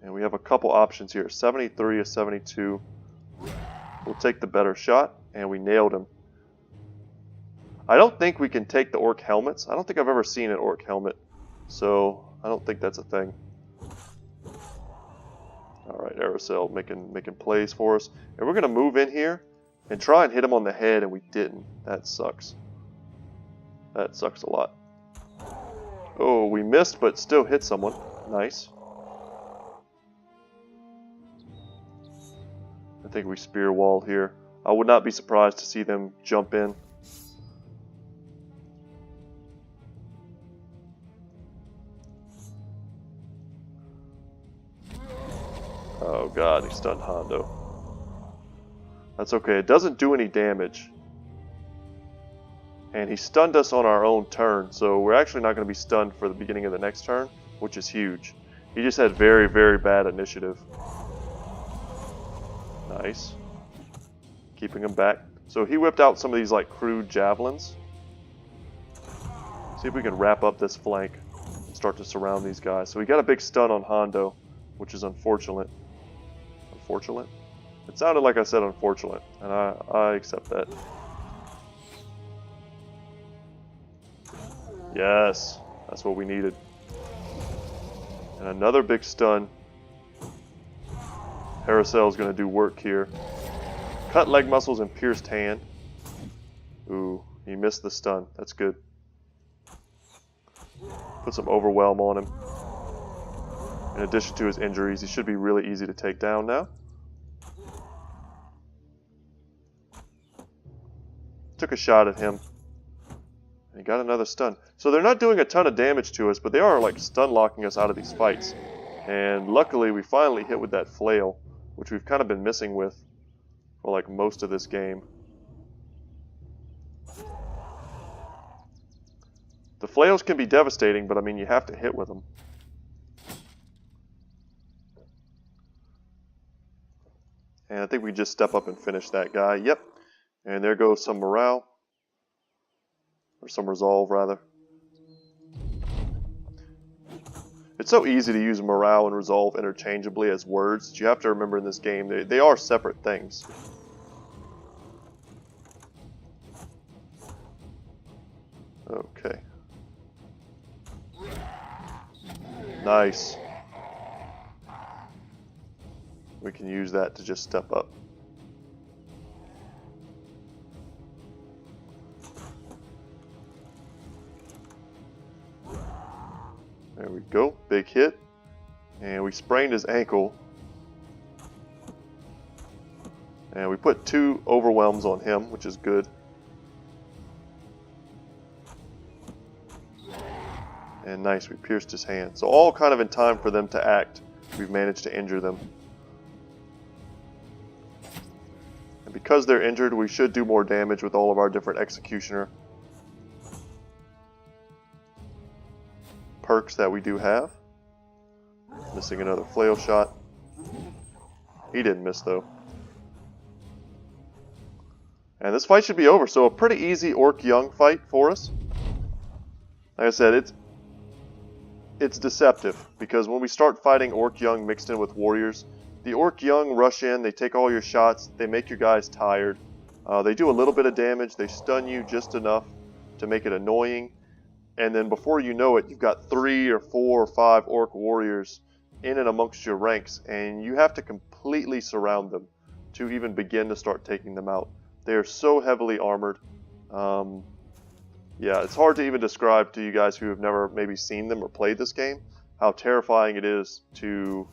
[SPEAKER 1] And we have a couple options here. 73 or 72. We'll take the better shot, and we nailed him. I don't think we can take the orc helmets. I don't think I've ever seen an orc helmet. So, I don't think that's a thing. Alright, Aerocell making plays for us. And we're going to move in here and try and hit him on the head, and we didn't. That sucks. That sucks a lot. Oh, we missed, but still hit someone. Nice. I think we spear wall here. I would not be surprised to see them jump in. Oh god, he stunned Hondo. That's okay, it doesn't do any damage. And he stunned us on our own turn, so we're actually not going to be stunned for the beginning of the next turn, which is huge. He just had very, very bad initiative. Nice. Keeping him back. So he whipped out some of these like crude javelins. See if we can wrap up this flank and start to surround these guys. So we got a big stun on Hondo, which is unfortunate. Unfortunate? It sounded like I said unfortunate, and I accept that. Yes, that's what we needed. And another big stun. Paracel's going to do work here. Cut leg muscles and pierced hand. Ooh, he missed the stun. That's good. Put some overwhelm on him. In addition to his injuries, he should be really easy to take down now. Took a shot at him. And he got another stun. So they're not doing a ton of damage to us, but they are like stun locking us out of these fights. And luckily we finally hit with that flail, which we've kind of been missing with for like most of this game. The flails can be devastating, but I mean you have to hit with them. And I think we just step up and finish that guy. Yep. And there goes some morale. Or some resolve, rather. It's so easy to use morale and resolve interchangeably as words that you have to remember in this game. They are separate things. Okay. Nice. We can use that to just step up. There we go, big hit. And we sprained his ankle. And we put 2 overwhelms on him, which is good. And nice, we pierced his hand. So all kind of in time for them to act, we've managed to injure them. And because they're injured, we should do more damage with all of our different executioner perks that we do have. Missing another flail shot. He didn't miss though. And this fight should be over. So a pretty easy Orc Young fight for us. Like I said, it's deceptive because when we start fighting Orc Young mixed in with warriors, the Orc Young rush in, they take all your shots, they make your guys tired. They do a little bit of damage, they stun you just enough to make it annoying. And then before you know it, you've got 3 or 4 or 5 Orc warriors in and amongst your ranks, and you have to completely surround them to even begin to start taking them out. They are so heavily armored. Yeah, it's hard to even describe to you guys who have never maybe seen them or played this game how terrifying it is to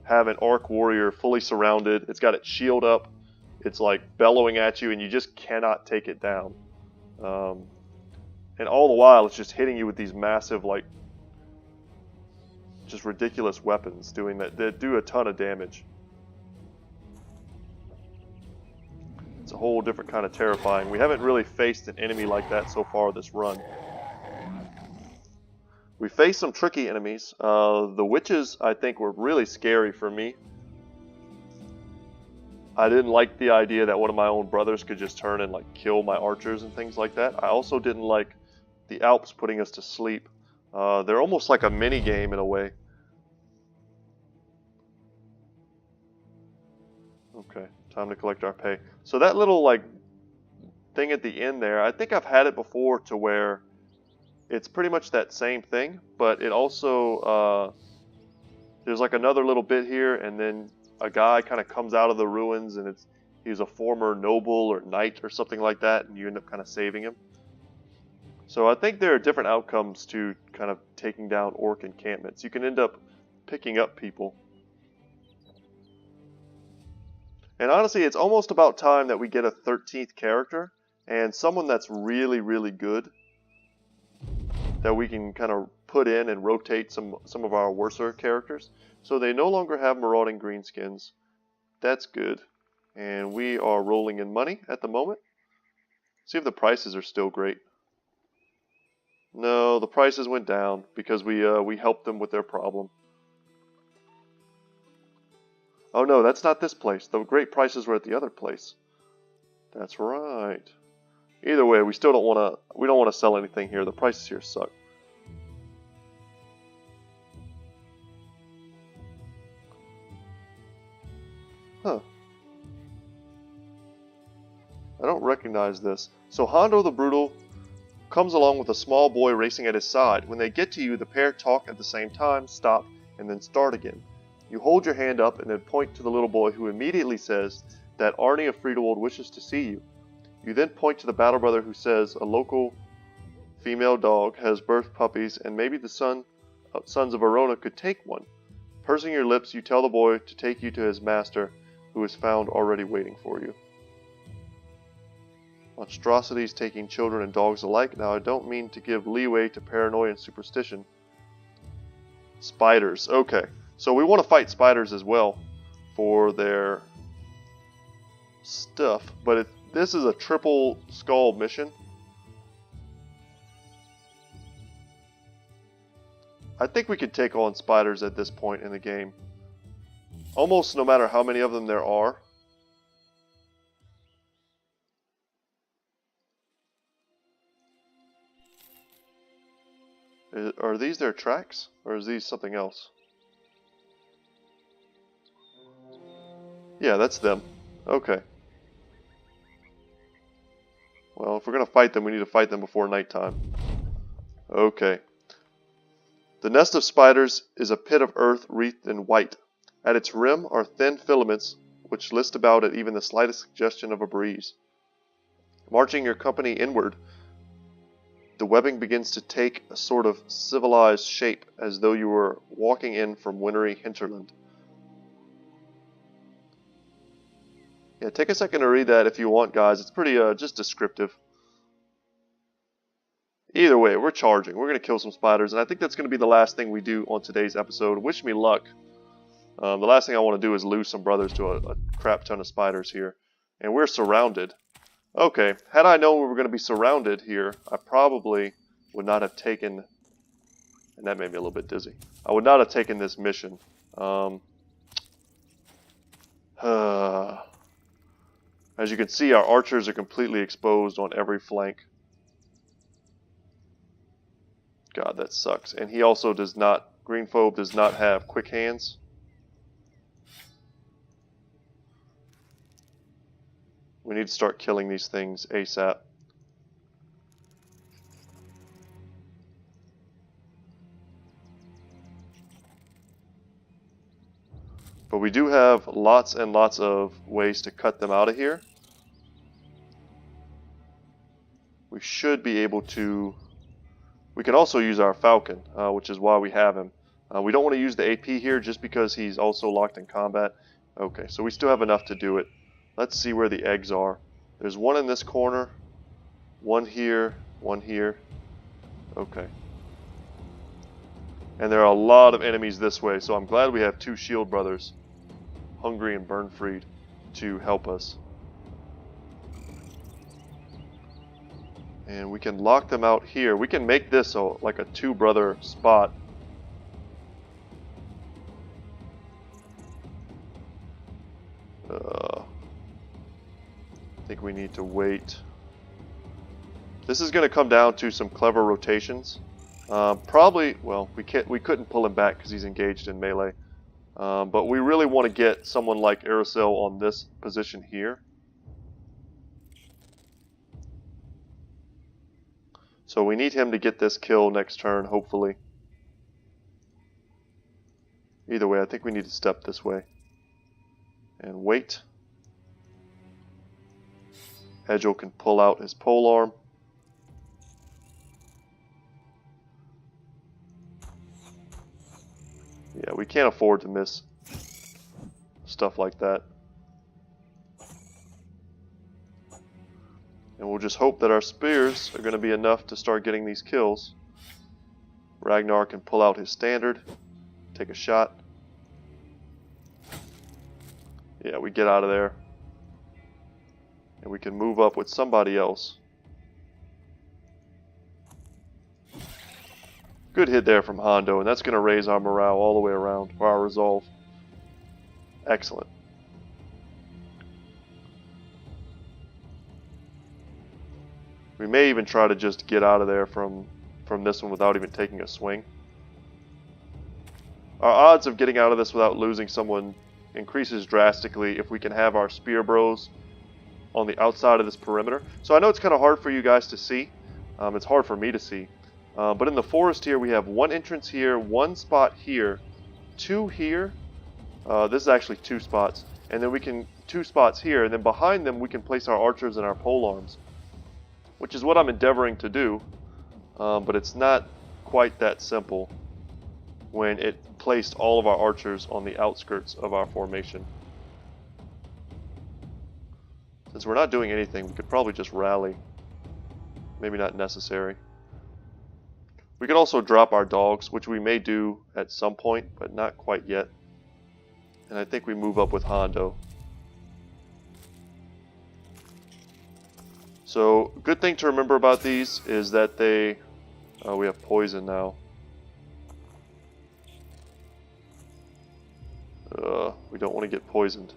[SPEAKER 1] have an Orc warrior fully surrounded. It's got its shield up. It's like bellowing at you, and you just cannot take it down. And all the while, it's just hitting you with these massive, like, just ridiculous weapons doing that do a ton of damage. It's a whole different kind of terrifying. We haven't really faced an enemy like that so far this run. We faced some tricky enemies. The witches, I think, were really scary for me. I didn't like the idea that one of my own brothers could just turn and like kill my archers and things like that. I also didn't like the Alps putting us to sleep. They're almost like a mini game in a way. Okay, time to collect our pay. So that little like thing at the end there, I think I've had it before to where it's pretty much that same thing, but it also there's like another little bit here, and then a guy kind of comes out of the ruins, and he's a former noble or knight or something like that, and you end up kind of saving him. So I think there are different outcomes to kind of taking down Orc encampments. You can end up picking up people. And honestly, it's almost about time that we get a 13th character, and someone that's really, really good, that we can kind of put in and rotate some of our worser characters. So they no longer have marauding greenskins. That's good. And we are rolling in money at the moment. See if the prices are still great. No, the prices went down because we helped them with their problem. Oh no, that's not this place. The great prices were at the other place. That's right. Either way, we don't want to sell anything here. The prices here suck. Huh. I don't recognize this. So Hondo the Brutal comes along with a small boy racing at his side. When they get to you, the pair talk at the same time, stop, and then start again. You hold your hand up and then point to the little boy, who immediately says that Arnie of Friedewold wishes to see you. You then point to the battle brother, who says a local female dog has birthed puppies and maybe the sons of Arona could take one. Pursing your lips, you tell the boy to take you to his master, who is found already waiting for you. Monstrosities taking children and dogs alike. Now, I don't mean to give leeway to paranoia and superstition. Spiders. Okay. So we want to fight spiders as well for their stuff. But this is a triple skull mission. I think we could take on spiders at this point in the game. Almost no matter how many of them there are. Are these their tracks? Or is these something else? Yeah, that's them. Okay. Well, if we're going to fight them, we need to fight them before nighttime. Okay. The nest of spiders is a pit of earth wreathed in white. At its rim are thin filaments which list about at even the slightest suggestion of a breeze. Marching your company inward, the webbing begins to take a sort of civilized shape, as though you were walking in from wintry hinterland. Yeah, take a second to read that if you want, guys. It's pretty just descriptive. Either way, we're charging. We're going to kill some spiders, and I think that's going to be the last thing we do on today's episode. Wish me luck. The last thing I want to do is lose some brothers to a crap ton of spiders here. And we're surrounded. Okay, had I known we were going to be surrounded here, I probably would not have taken... And that made me a little bit dizzy. I would not have taken this mission. As you can see, our archers are completely exposed on every flank. God, that sucks. And he also does not... Greenphobe does not have quick hands. We need to start killing these things ASAP. But we do have lots and lots of ways to cut them out of here. We should be able to... We can also use our Falcon, which is why we have him. We don't want to use the AP here just because he's also locked in combat. Okay, so we still have enough to do it. Let's see where the eggs are. There's one in this corner, one here, one here. Okay. And there are a lot of enemies this way, so I'm glad we have two shield brothers, Hungry and Burnfried, to help us. And we can lock them out here. We can make this like a two-brother spot. I think we need to wait. This is going to come down to some clever rotations. Probably, well, we couldn't pull him back because he's engaged in melee. But we really want to get someone like Aerosel on this position here. So we need him to get this kill next turn, hopefully. Either way, I think we need to step this way. And wait. Edgel can pull out his polearm. Yeah, we can't afford to miss stuff like that. And we'll just hope that our spears are going to be enough to start getting these kills. Ragnar can pull out his standard, take a shot. Yeah, we get out of there. And we can move up with somebody else. Good hit there from Hondo, and that's going to raise our morale all the way around, or our resolve. Excellent. We may even try to just get out of there from this one without even taking a swing. Our odds of getting out of this without losing someone increases drastically if we can have our spear bros on the outside of this perimeter. So I know it's kind of hard for you guys to see. It's hard for me to see. But in the forest here, we have one entrance here, one spot here, two here. This is actually two spots. And then we can, two spots here, and then behind them we can place our archers and our polearms, which is what I'm endeavoring to do. But it's not quite that simple when it placed all of our archers on the outskirts of our formation. Since we're not doing anything, we could probably just rally. Maybe not necessary. We could also drop our dogs, which we may do at some point, but not quite yet. And I think we move up with Hondo. So, good thing to remember about these is that they... we have poison now. We don't want to get poisoned.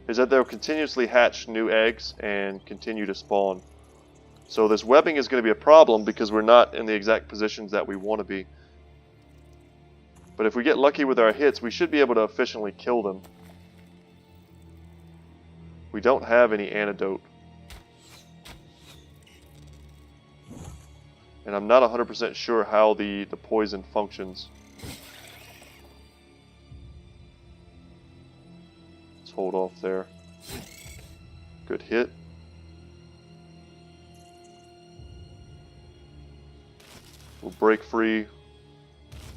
[SPEAKER 1] Is that they'll continuously hatch new eggs and continue to spawn. So this webbing is going to be a problem because we're not in the exact positions that we want to be. But if we get lucky with our hits, we should be able to efficiently kill them. We don't have any antidote. And I'm not 100% sure how the poison functions. Let's hold off there. Good hit. We'll break free.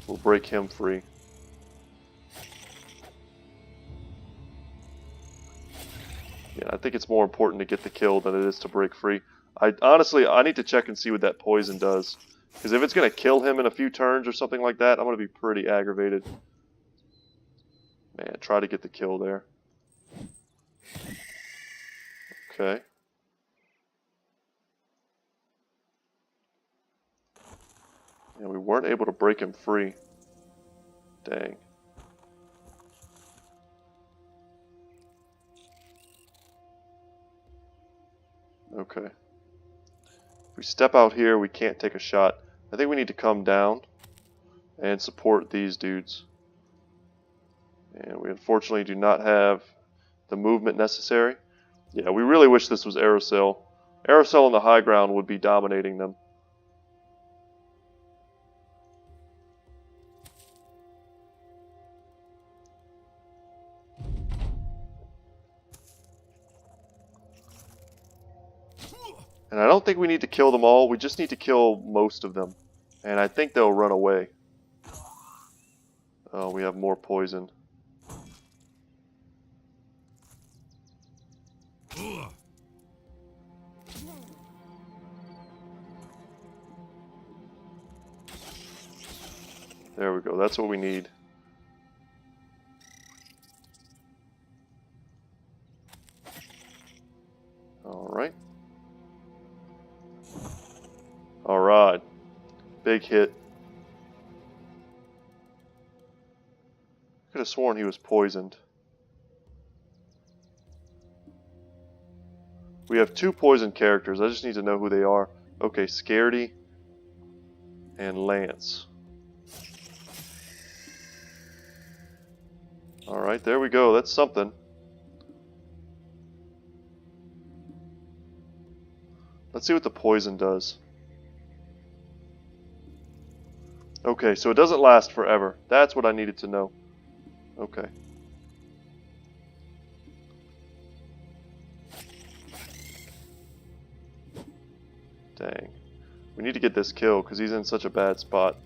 [SPEAKER 1] We'll break him free. Yeah, I think it's more important to get the kill than it is to break free. Honestly, I need to check and see what that poison does. Because if it's going to kill him in a few turns or something like that, I'm going to be pretty aggravated. Man, try to get the kill there. Okay. Yeah, we weren't able to break him free. Dang. Okay. If we step out here, we can't take a shot. I think we need to come down and support these dudes. And we unfortunately do not have the movement necessary. Yeah, we really wish this was Aerocell. Aerocell on the high ground would be dominating them. And I don't think we need to kill them all, we just need to kill most of them. And I think they'll run away. Oh, we have more poison. There we go, that's what we need. Alright. Alright. Big hit. Could have sworn he was poisoned. We have two poison characters. I just need to know who they are. Okay, Scaredy and Lance. Alright, there we go. That's something. Let's see what the poison does. Okay, so it doesn't last forever. That's what I needed to know. Okay. Dang. We need to get this kill because he's in such a bad spot.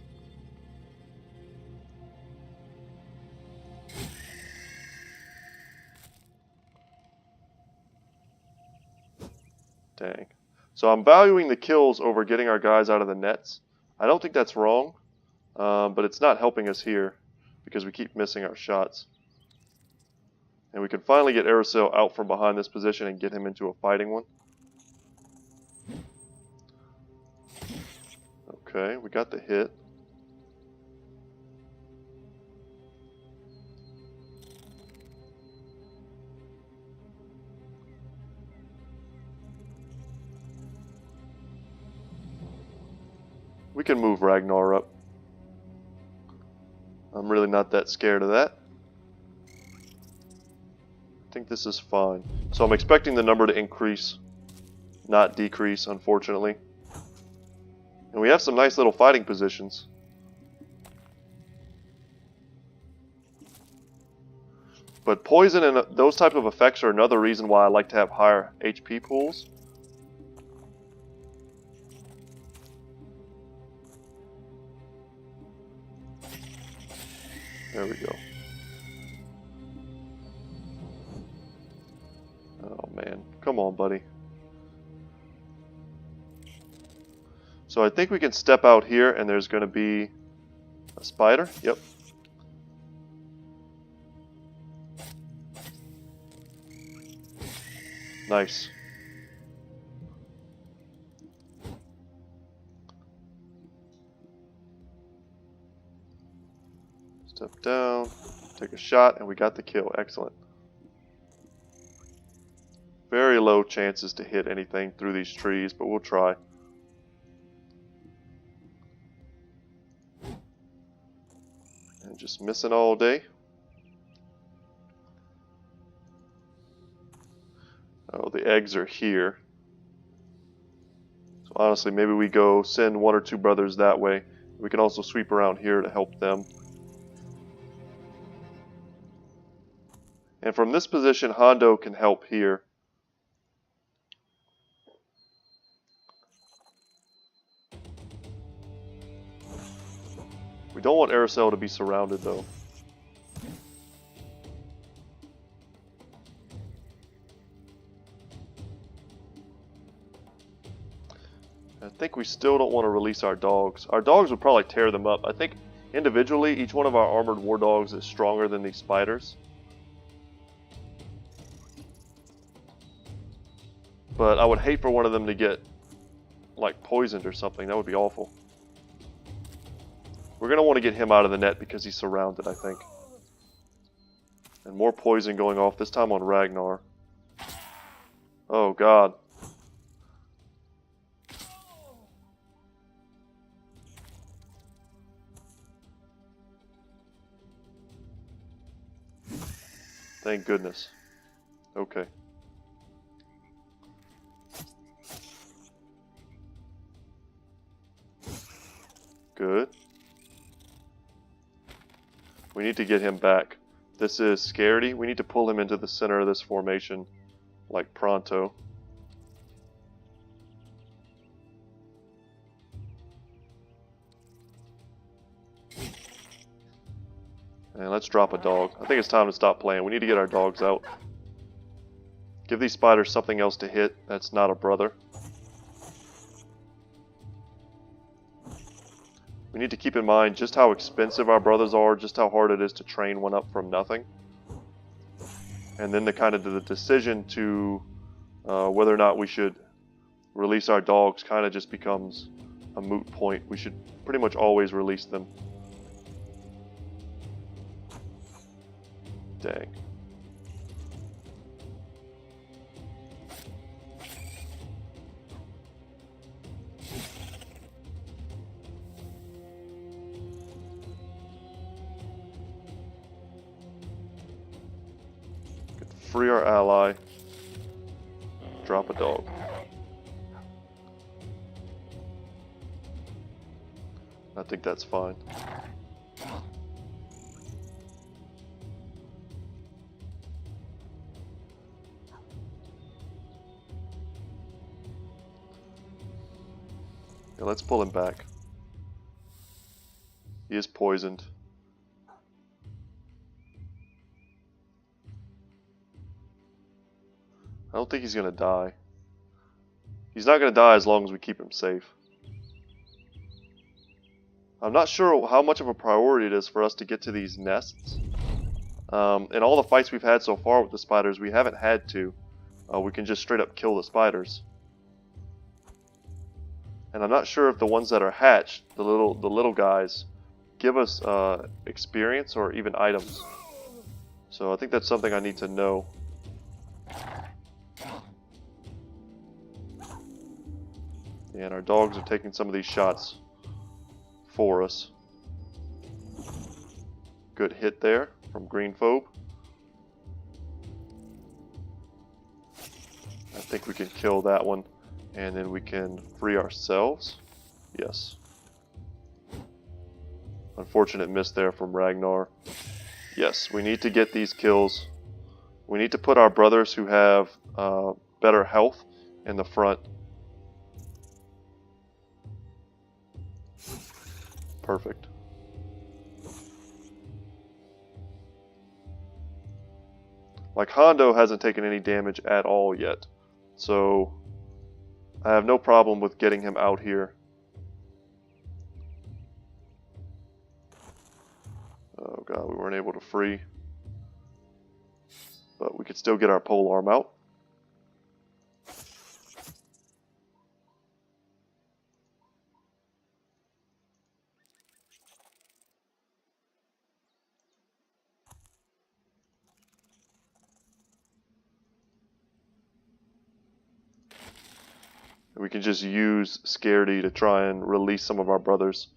[SPEAKER 1] Dang. So I'm valuing the kills over getting our guys out of the nets. I don't think that's wrong, but it's not helping us here because we keep missing our shots. And we can finally get Aerosol out from behind this position and get him into a fighting one. Okay, we got the hit. We can move Ragnar up. I'm really not that scared of that. I think this is fine. So I'm expecting the number to increase, not decrease, unfortunately. And we have some nice little fighting positions. But poison and those type of effects are another reason why I like to have higher HP pools. There we go. Oh man, come on buddy. So I think we can step out here and there's going to be a spider. Yep. Nice. Step down, take a shot, and we got the kill. Excellent. Very low chances to hit anything through these trees, but we'll try. And just missing all day. Oh, the eggs are here. So honestly, maybe we go send one or two brothers that way. We can also sweep around here to help them. And from this position, Hondo can help here. We don't want Aerosol to be surrounded though. I think we still don't want to release our dogs. Our dogs would probably tear them up. I think individually, each one of our armored war dogs is stronger than these spiders. But I would hate for one of them to get, like, poisoned or something. That would be awful. We're going to want to get him out of the net because he's surrounded, I think. And more poison going off, this time on Ragnar. Oh, God. Thank goodness. Okay. Good. We need to get him back. This is Scaredy. We need to pull him into the center of this formation, like pronto. And let's drop a dog. I think it's time to stop playing. We need to get our dogs out. Give these spiders something else to hit that's not a brother. We need to keep in mind just how expensive our brothers are, just how hard it is to train one up from nothing. And then the decision to whether or not we should release our dogs kind of just becomes a moot point. We should pretty much always release them. Dang. Free our ally. Drop a dog. I think that's fine. Yeah, let's pull him back. He is poisoned. I don't think he's gonna die. He's not going to die as long as we keep him safe. I'm not sure how much of a priority it is for us to get to these nests. In all the fights we've had so far with the spiders, we haven't had to. We can just straight up kill the spiders. And I'm not sure if the ones that are hatched, the little guys, give us experience or even items. So I think that's something I need to know. And our dogs are taking some of these shots for us. Good hit there from Greenphobe. I think we can kill that one, and then we can free ourselves. Yes. Unfortunate miss there from Ragnar. Yes, we need to get these kills. We need to put our brothers who have better health in the front. Perfect. Like, Hondo hasn't taken any damage at all yet, so I have no problem with getting him out here. Oh god, we weren't able to free. But we could still get our pole arm out. We can just use Scaredy to try and release some of our brothers.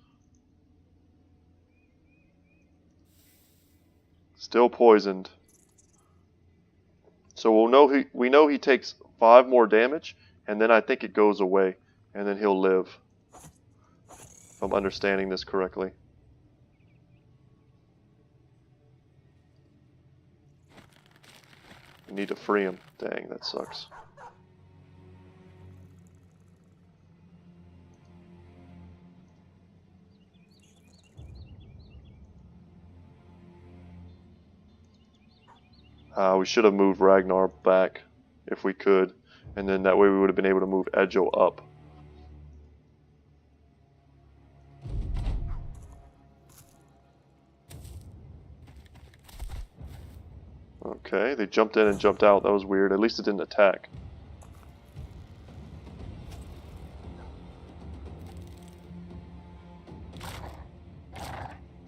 [SPEAKER 1] Still poisoned. So we know he takes 5 more damage, and then I think it goes away, and then he'll live. If I'm understanding this correctly. We need to free him. Dang, that sucks. We should have moved Ragnar back if we could, and then that way we would have been able to move Edgio up. Okay, they jumped in and jumped out. That was weird. At least it didn't attack.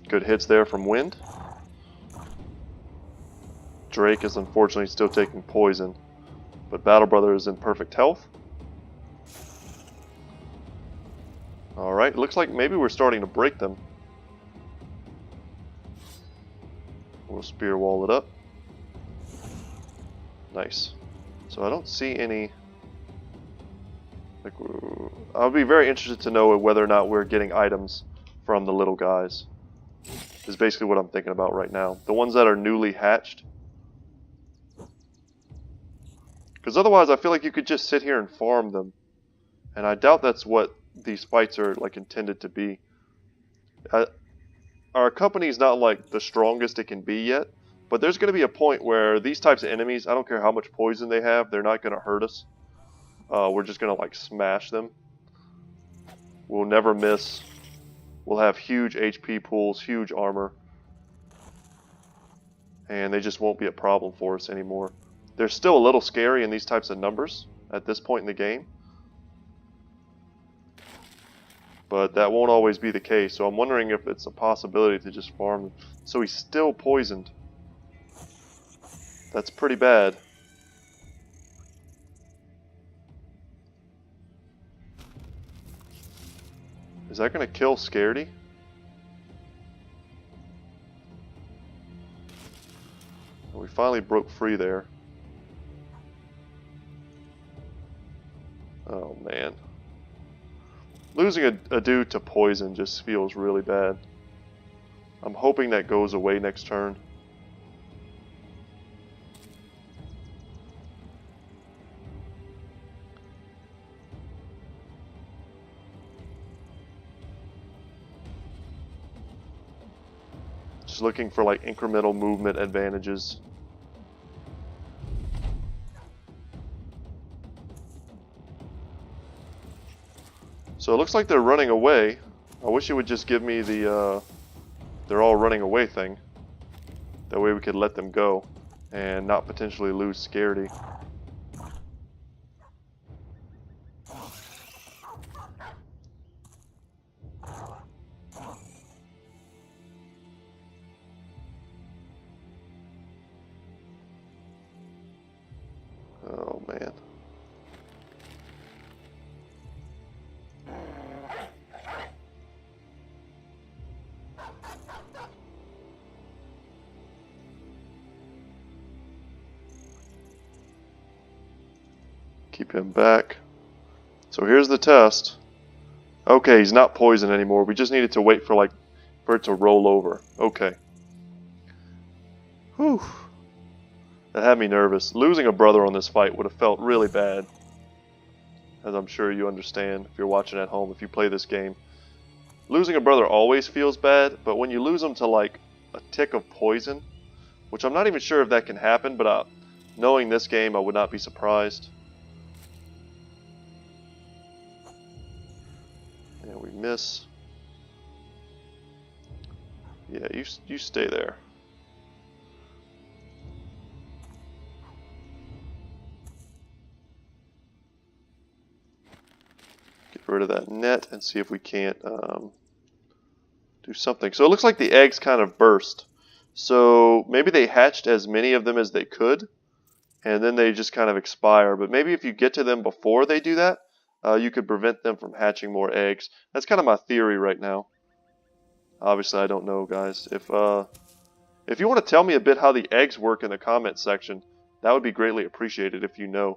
[SPEAKER 1] Good hits there from Wind. Drake is unfortunately still taking poison, but Battle Brother is in perfect health. Alright, looks like maybe we're starting to break them. We'll spear wall it up. Nice. So I don't see any... I'll be very interested to know whether or not we're getting items from the little guys. Is basically what I'm thinking about right now. The ones that are newly hatched. Because otherwise I feel like you could just sit here and farm them. And I doubt that's what these fights are like intended to be. Our company's not like the strongest it can be yet. But there's going to be a point where these types of enemies, I don't care how much poison they have, they're not going to hurt us. We're just going to like smash them. We'll never miss. We'll have huge HP pools, huge armor. And they just won't be a problem for us anymore. They're still a little scary in these types of numbers at this point in the game. But that won't always be the case, so I'm wondering if it's a possibility to just farm them. So he's still poisoned. That's pretty bad. Is that going to kill Scaredy? We finally broke free there. Oh man. Losing a dude to poison just feels really bad. I'm hoping that goes away next turn. Just looking for like incremental movement advantages. So it looks like they're running away. I wish it would just give me the they're all running away thing. That way we could let them go and not potentially lose Scaredy. Oh man. Keep him back. So here's the test. Okay, he's not poisoned anymore. We just needed to wait for for it to roll over. Okay. Whew. That had me nervous. Losing a brother on this fight would have felt really bad. As I'm sure you understand if you're watching at home, if you play this game. Losing a brother always feels bad, but when you lose them to like a tick of poison, which I'm not even sure if that can happen, but knowing this game, I would not be surprised. And we miss. Yeah, you stay there. Get rid of that net and see if we can't do something. So it looks like the eggs kind of burst. So maybe they hatched as many of them as they could, and then they just kind of expire. But maybe if you get to them before they do that, you could prevent them from hatching more eggs. That's kind of my theory right now. Obviously, I don't know, guys. If you want to tell me a bit how the eggs work in the comment section, that would be greatly appreciated if you know.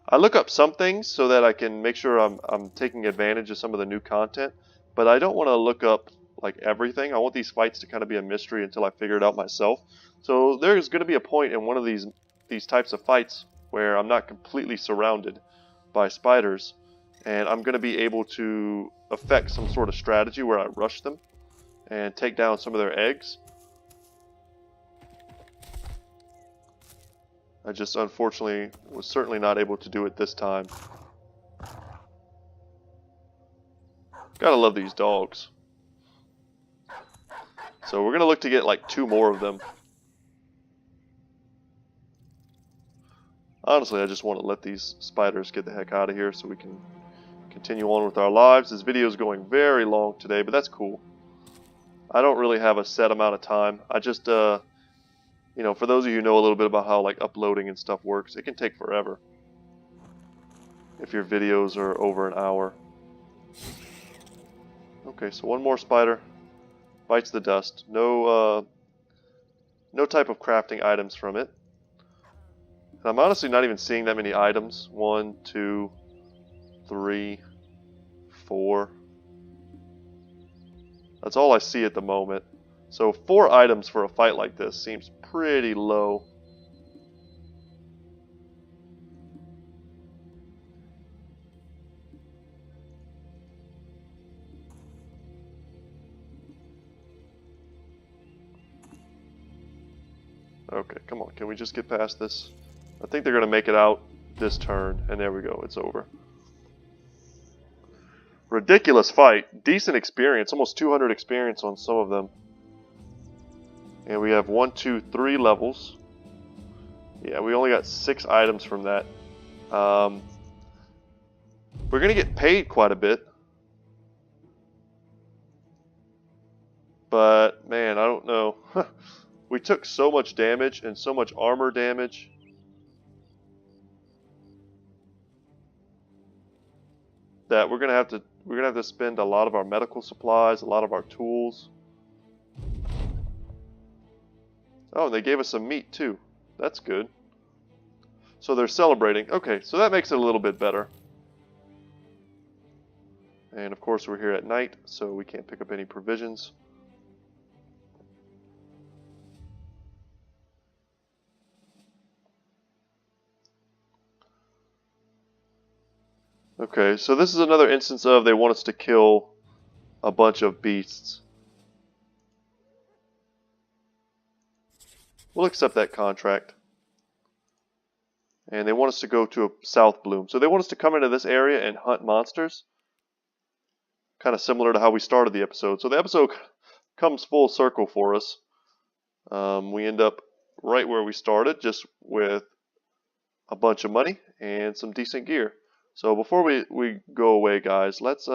[SPEAKER 1] I look up some things so that I can make sure I'm taking advantage of some of the new content, but I don't want to look up like everything. I want these fights to kind of be a mystery until I figure it out myself. So there's going to be a point in one of these types of fights where I'm not completely surrounded by spiders, and I'm going to be able to affect some sort of strategy where I rush them and take down some of their eggs. I just unfortunately was certainly not able to do it this time. Gotta love these dogs. So we're gonna look to get like 2 more of them. Honestly, I just want to let these spiders get the heck out of here so we can continue on with our lives. This video is going very long today, but that's cool. I don't really have a set amount of time. I just, you know, for those of you who know a little bit about how like uploading and stuff works, it can take forever if your videos are over an hour. Okay, so one more spider bites the dust. No type of crafting items from it. And I'm honestly not even seeing that many items. 1, 2, 3, 4. That's all I see at the moment. So 4 items for a fight like this seems pretty low. Okay, come on. Can we just get past this? I think they're going to make it out this turn. And there we go. It's over. Ridiculous fight. Decent experience. Almost 200 experience on some of them. And we have 1, 2, 3 levels. Yeah, we only got 6 items from that. We're going to get paid quite a bit. But, man, I don't know. We took so much damage and so much armor damage. That we're gonna have to spend a lot of our medical supplies, a lot of our tools. Oh, they gave us some meat too. That's good. So they're celebrating. Okay, so that makes it a little bit better. And of course we're here at night, so we can't pick up any provisions. Okay, so this is another instance of they want us to kill a bunch of beasts. We'll accept that contract. And they want us to go to a South Bloom. So they want us to come into this area and hunt monsters. kind of similar to how we started the episode. So the episode comes full circle for us. We end up right where we started, just with a bunch of money and some decent gear. So before we go away, guys, let's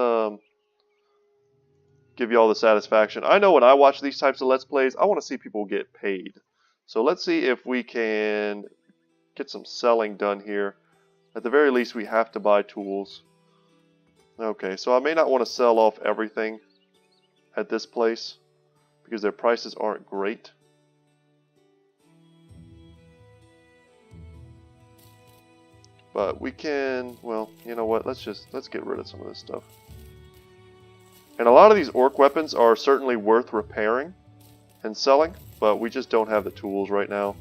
[SPEAKER 1] give you all the satisfaction. I know when I watch these types of Let's Plays, I want to see people get paid. So let's see if we can get some selling done here. At the very least, we have to buy tools. Okay, so I may not want to sell off everything at this place because their prices aren't great. But we can, well, you know what, let's get rid of some of this stuff. And a lot of these orc weapons are certainly worth repairing and selling, but we just don't have the tools right now.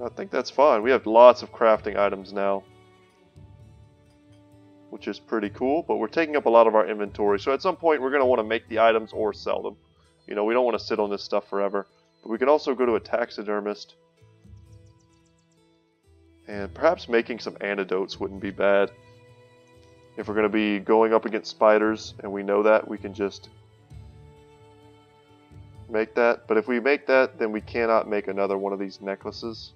[SPEAKER 1] I think that's fine. We have lots of crafting items now, which is pretty cool, but we're taking up a lot of our inventory. So at some point we're going to want to make the items or sell them. You know, we don't want to sit on this stuff forever. But we can also go to a taxidermist. And perhaps making some antidotes wouldn't be bad. If we're going to be going up against spiders and we know that, we can just make that. But if we make that, then we cannot make another one of these necklaces,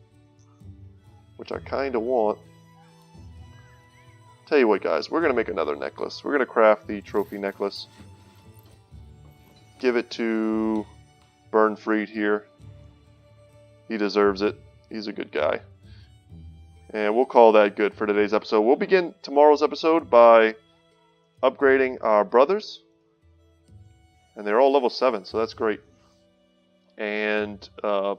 [SPEAKER 1] which I kind of want. Tell you what, guys, we're going to make another necklace. We're going to craft the trophy necklace. Give it to Burnfried here. He deserves it. He's a good guy. And we'll call that good for today's episode. We'll begin tomorrow's episode by upgrading our brothers. And they're all level 7, so that's great. And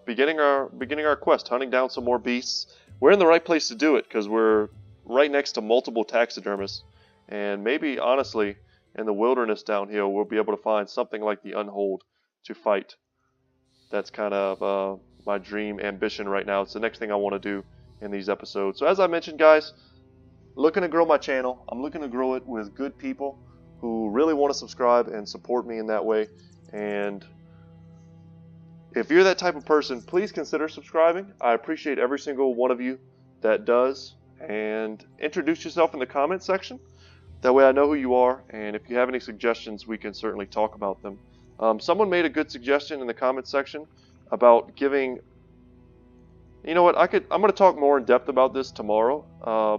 [SPEAKER 1] beginning our quest, hunting down some more beasts. We're in the right place to do it because we're right next to multiple taxidermists. And maybe, honestly, in the wilderness down here, we'll be able to find something like the Unhold to fight. That's kind of my dream ambition right now. It's the next thing I want to do in these episodes. So as I mentioned, guys, looking to grow my channel. I'm looking to grow it with good people who really want to subscribe and support me in that way. And if you're that type of person, please consider subscribing. I appreciate every single one of you that does. And introduce yourself in the comment section. That way I know who you are. And if you have any suggestions, we can certainly talk about them. Someone made a good suggestion in the comment section about giving. You know what? I'm going to talk more in depth about this tomorrow.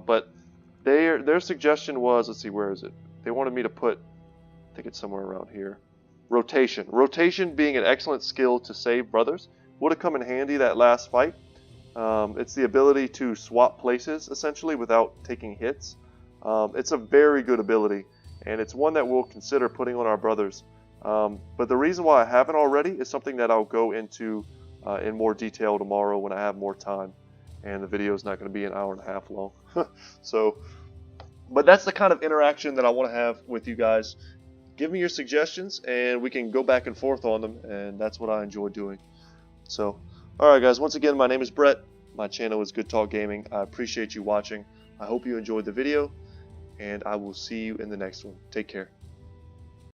[SPEAKER 1] But their suggestion was, let's see, where is it? They wanted me to put, I think it's somewhere around here. Rotation. Rotation being an excellent skill to save brothers. Would have come in handy that last fight. It's the ability to swap places essentially without taking hits. It's a very good ability, and it's one that we'll consider putting on our brothers. But the reason why I haven't already is something that I'll go into in more detail tomorrow when I have more time, and the video is not going to be an hour and a half long. But that's the kind of interaction that I want to have with you guys. Give me your suggestions, and we can go back and forth on them, and that's what I enjoy doing. So, alright guys, once again, my name is Brett. My channel is Good Talk Gaming. I appreciate you watching. I hope you enjoyed the video, and I will see you in the next one. Take care.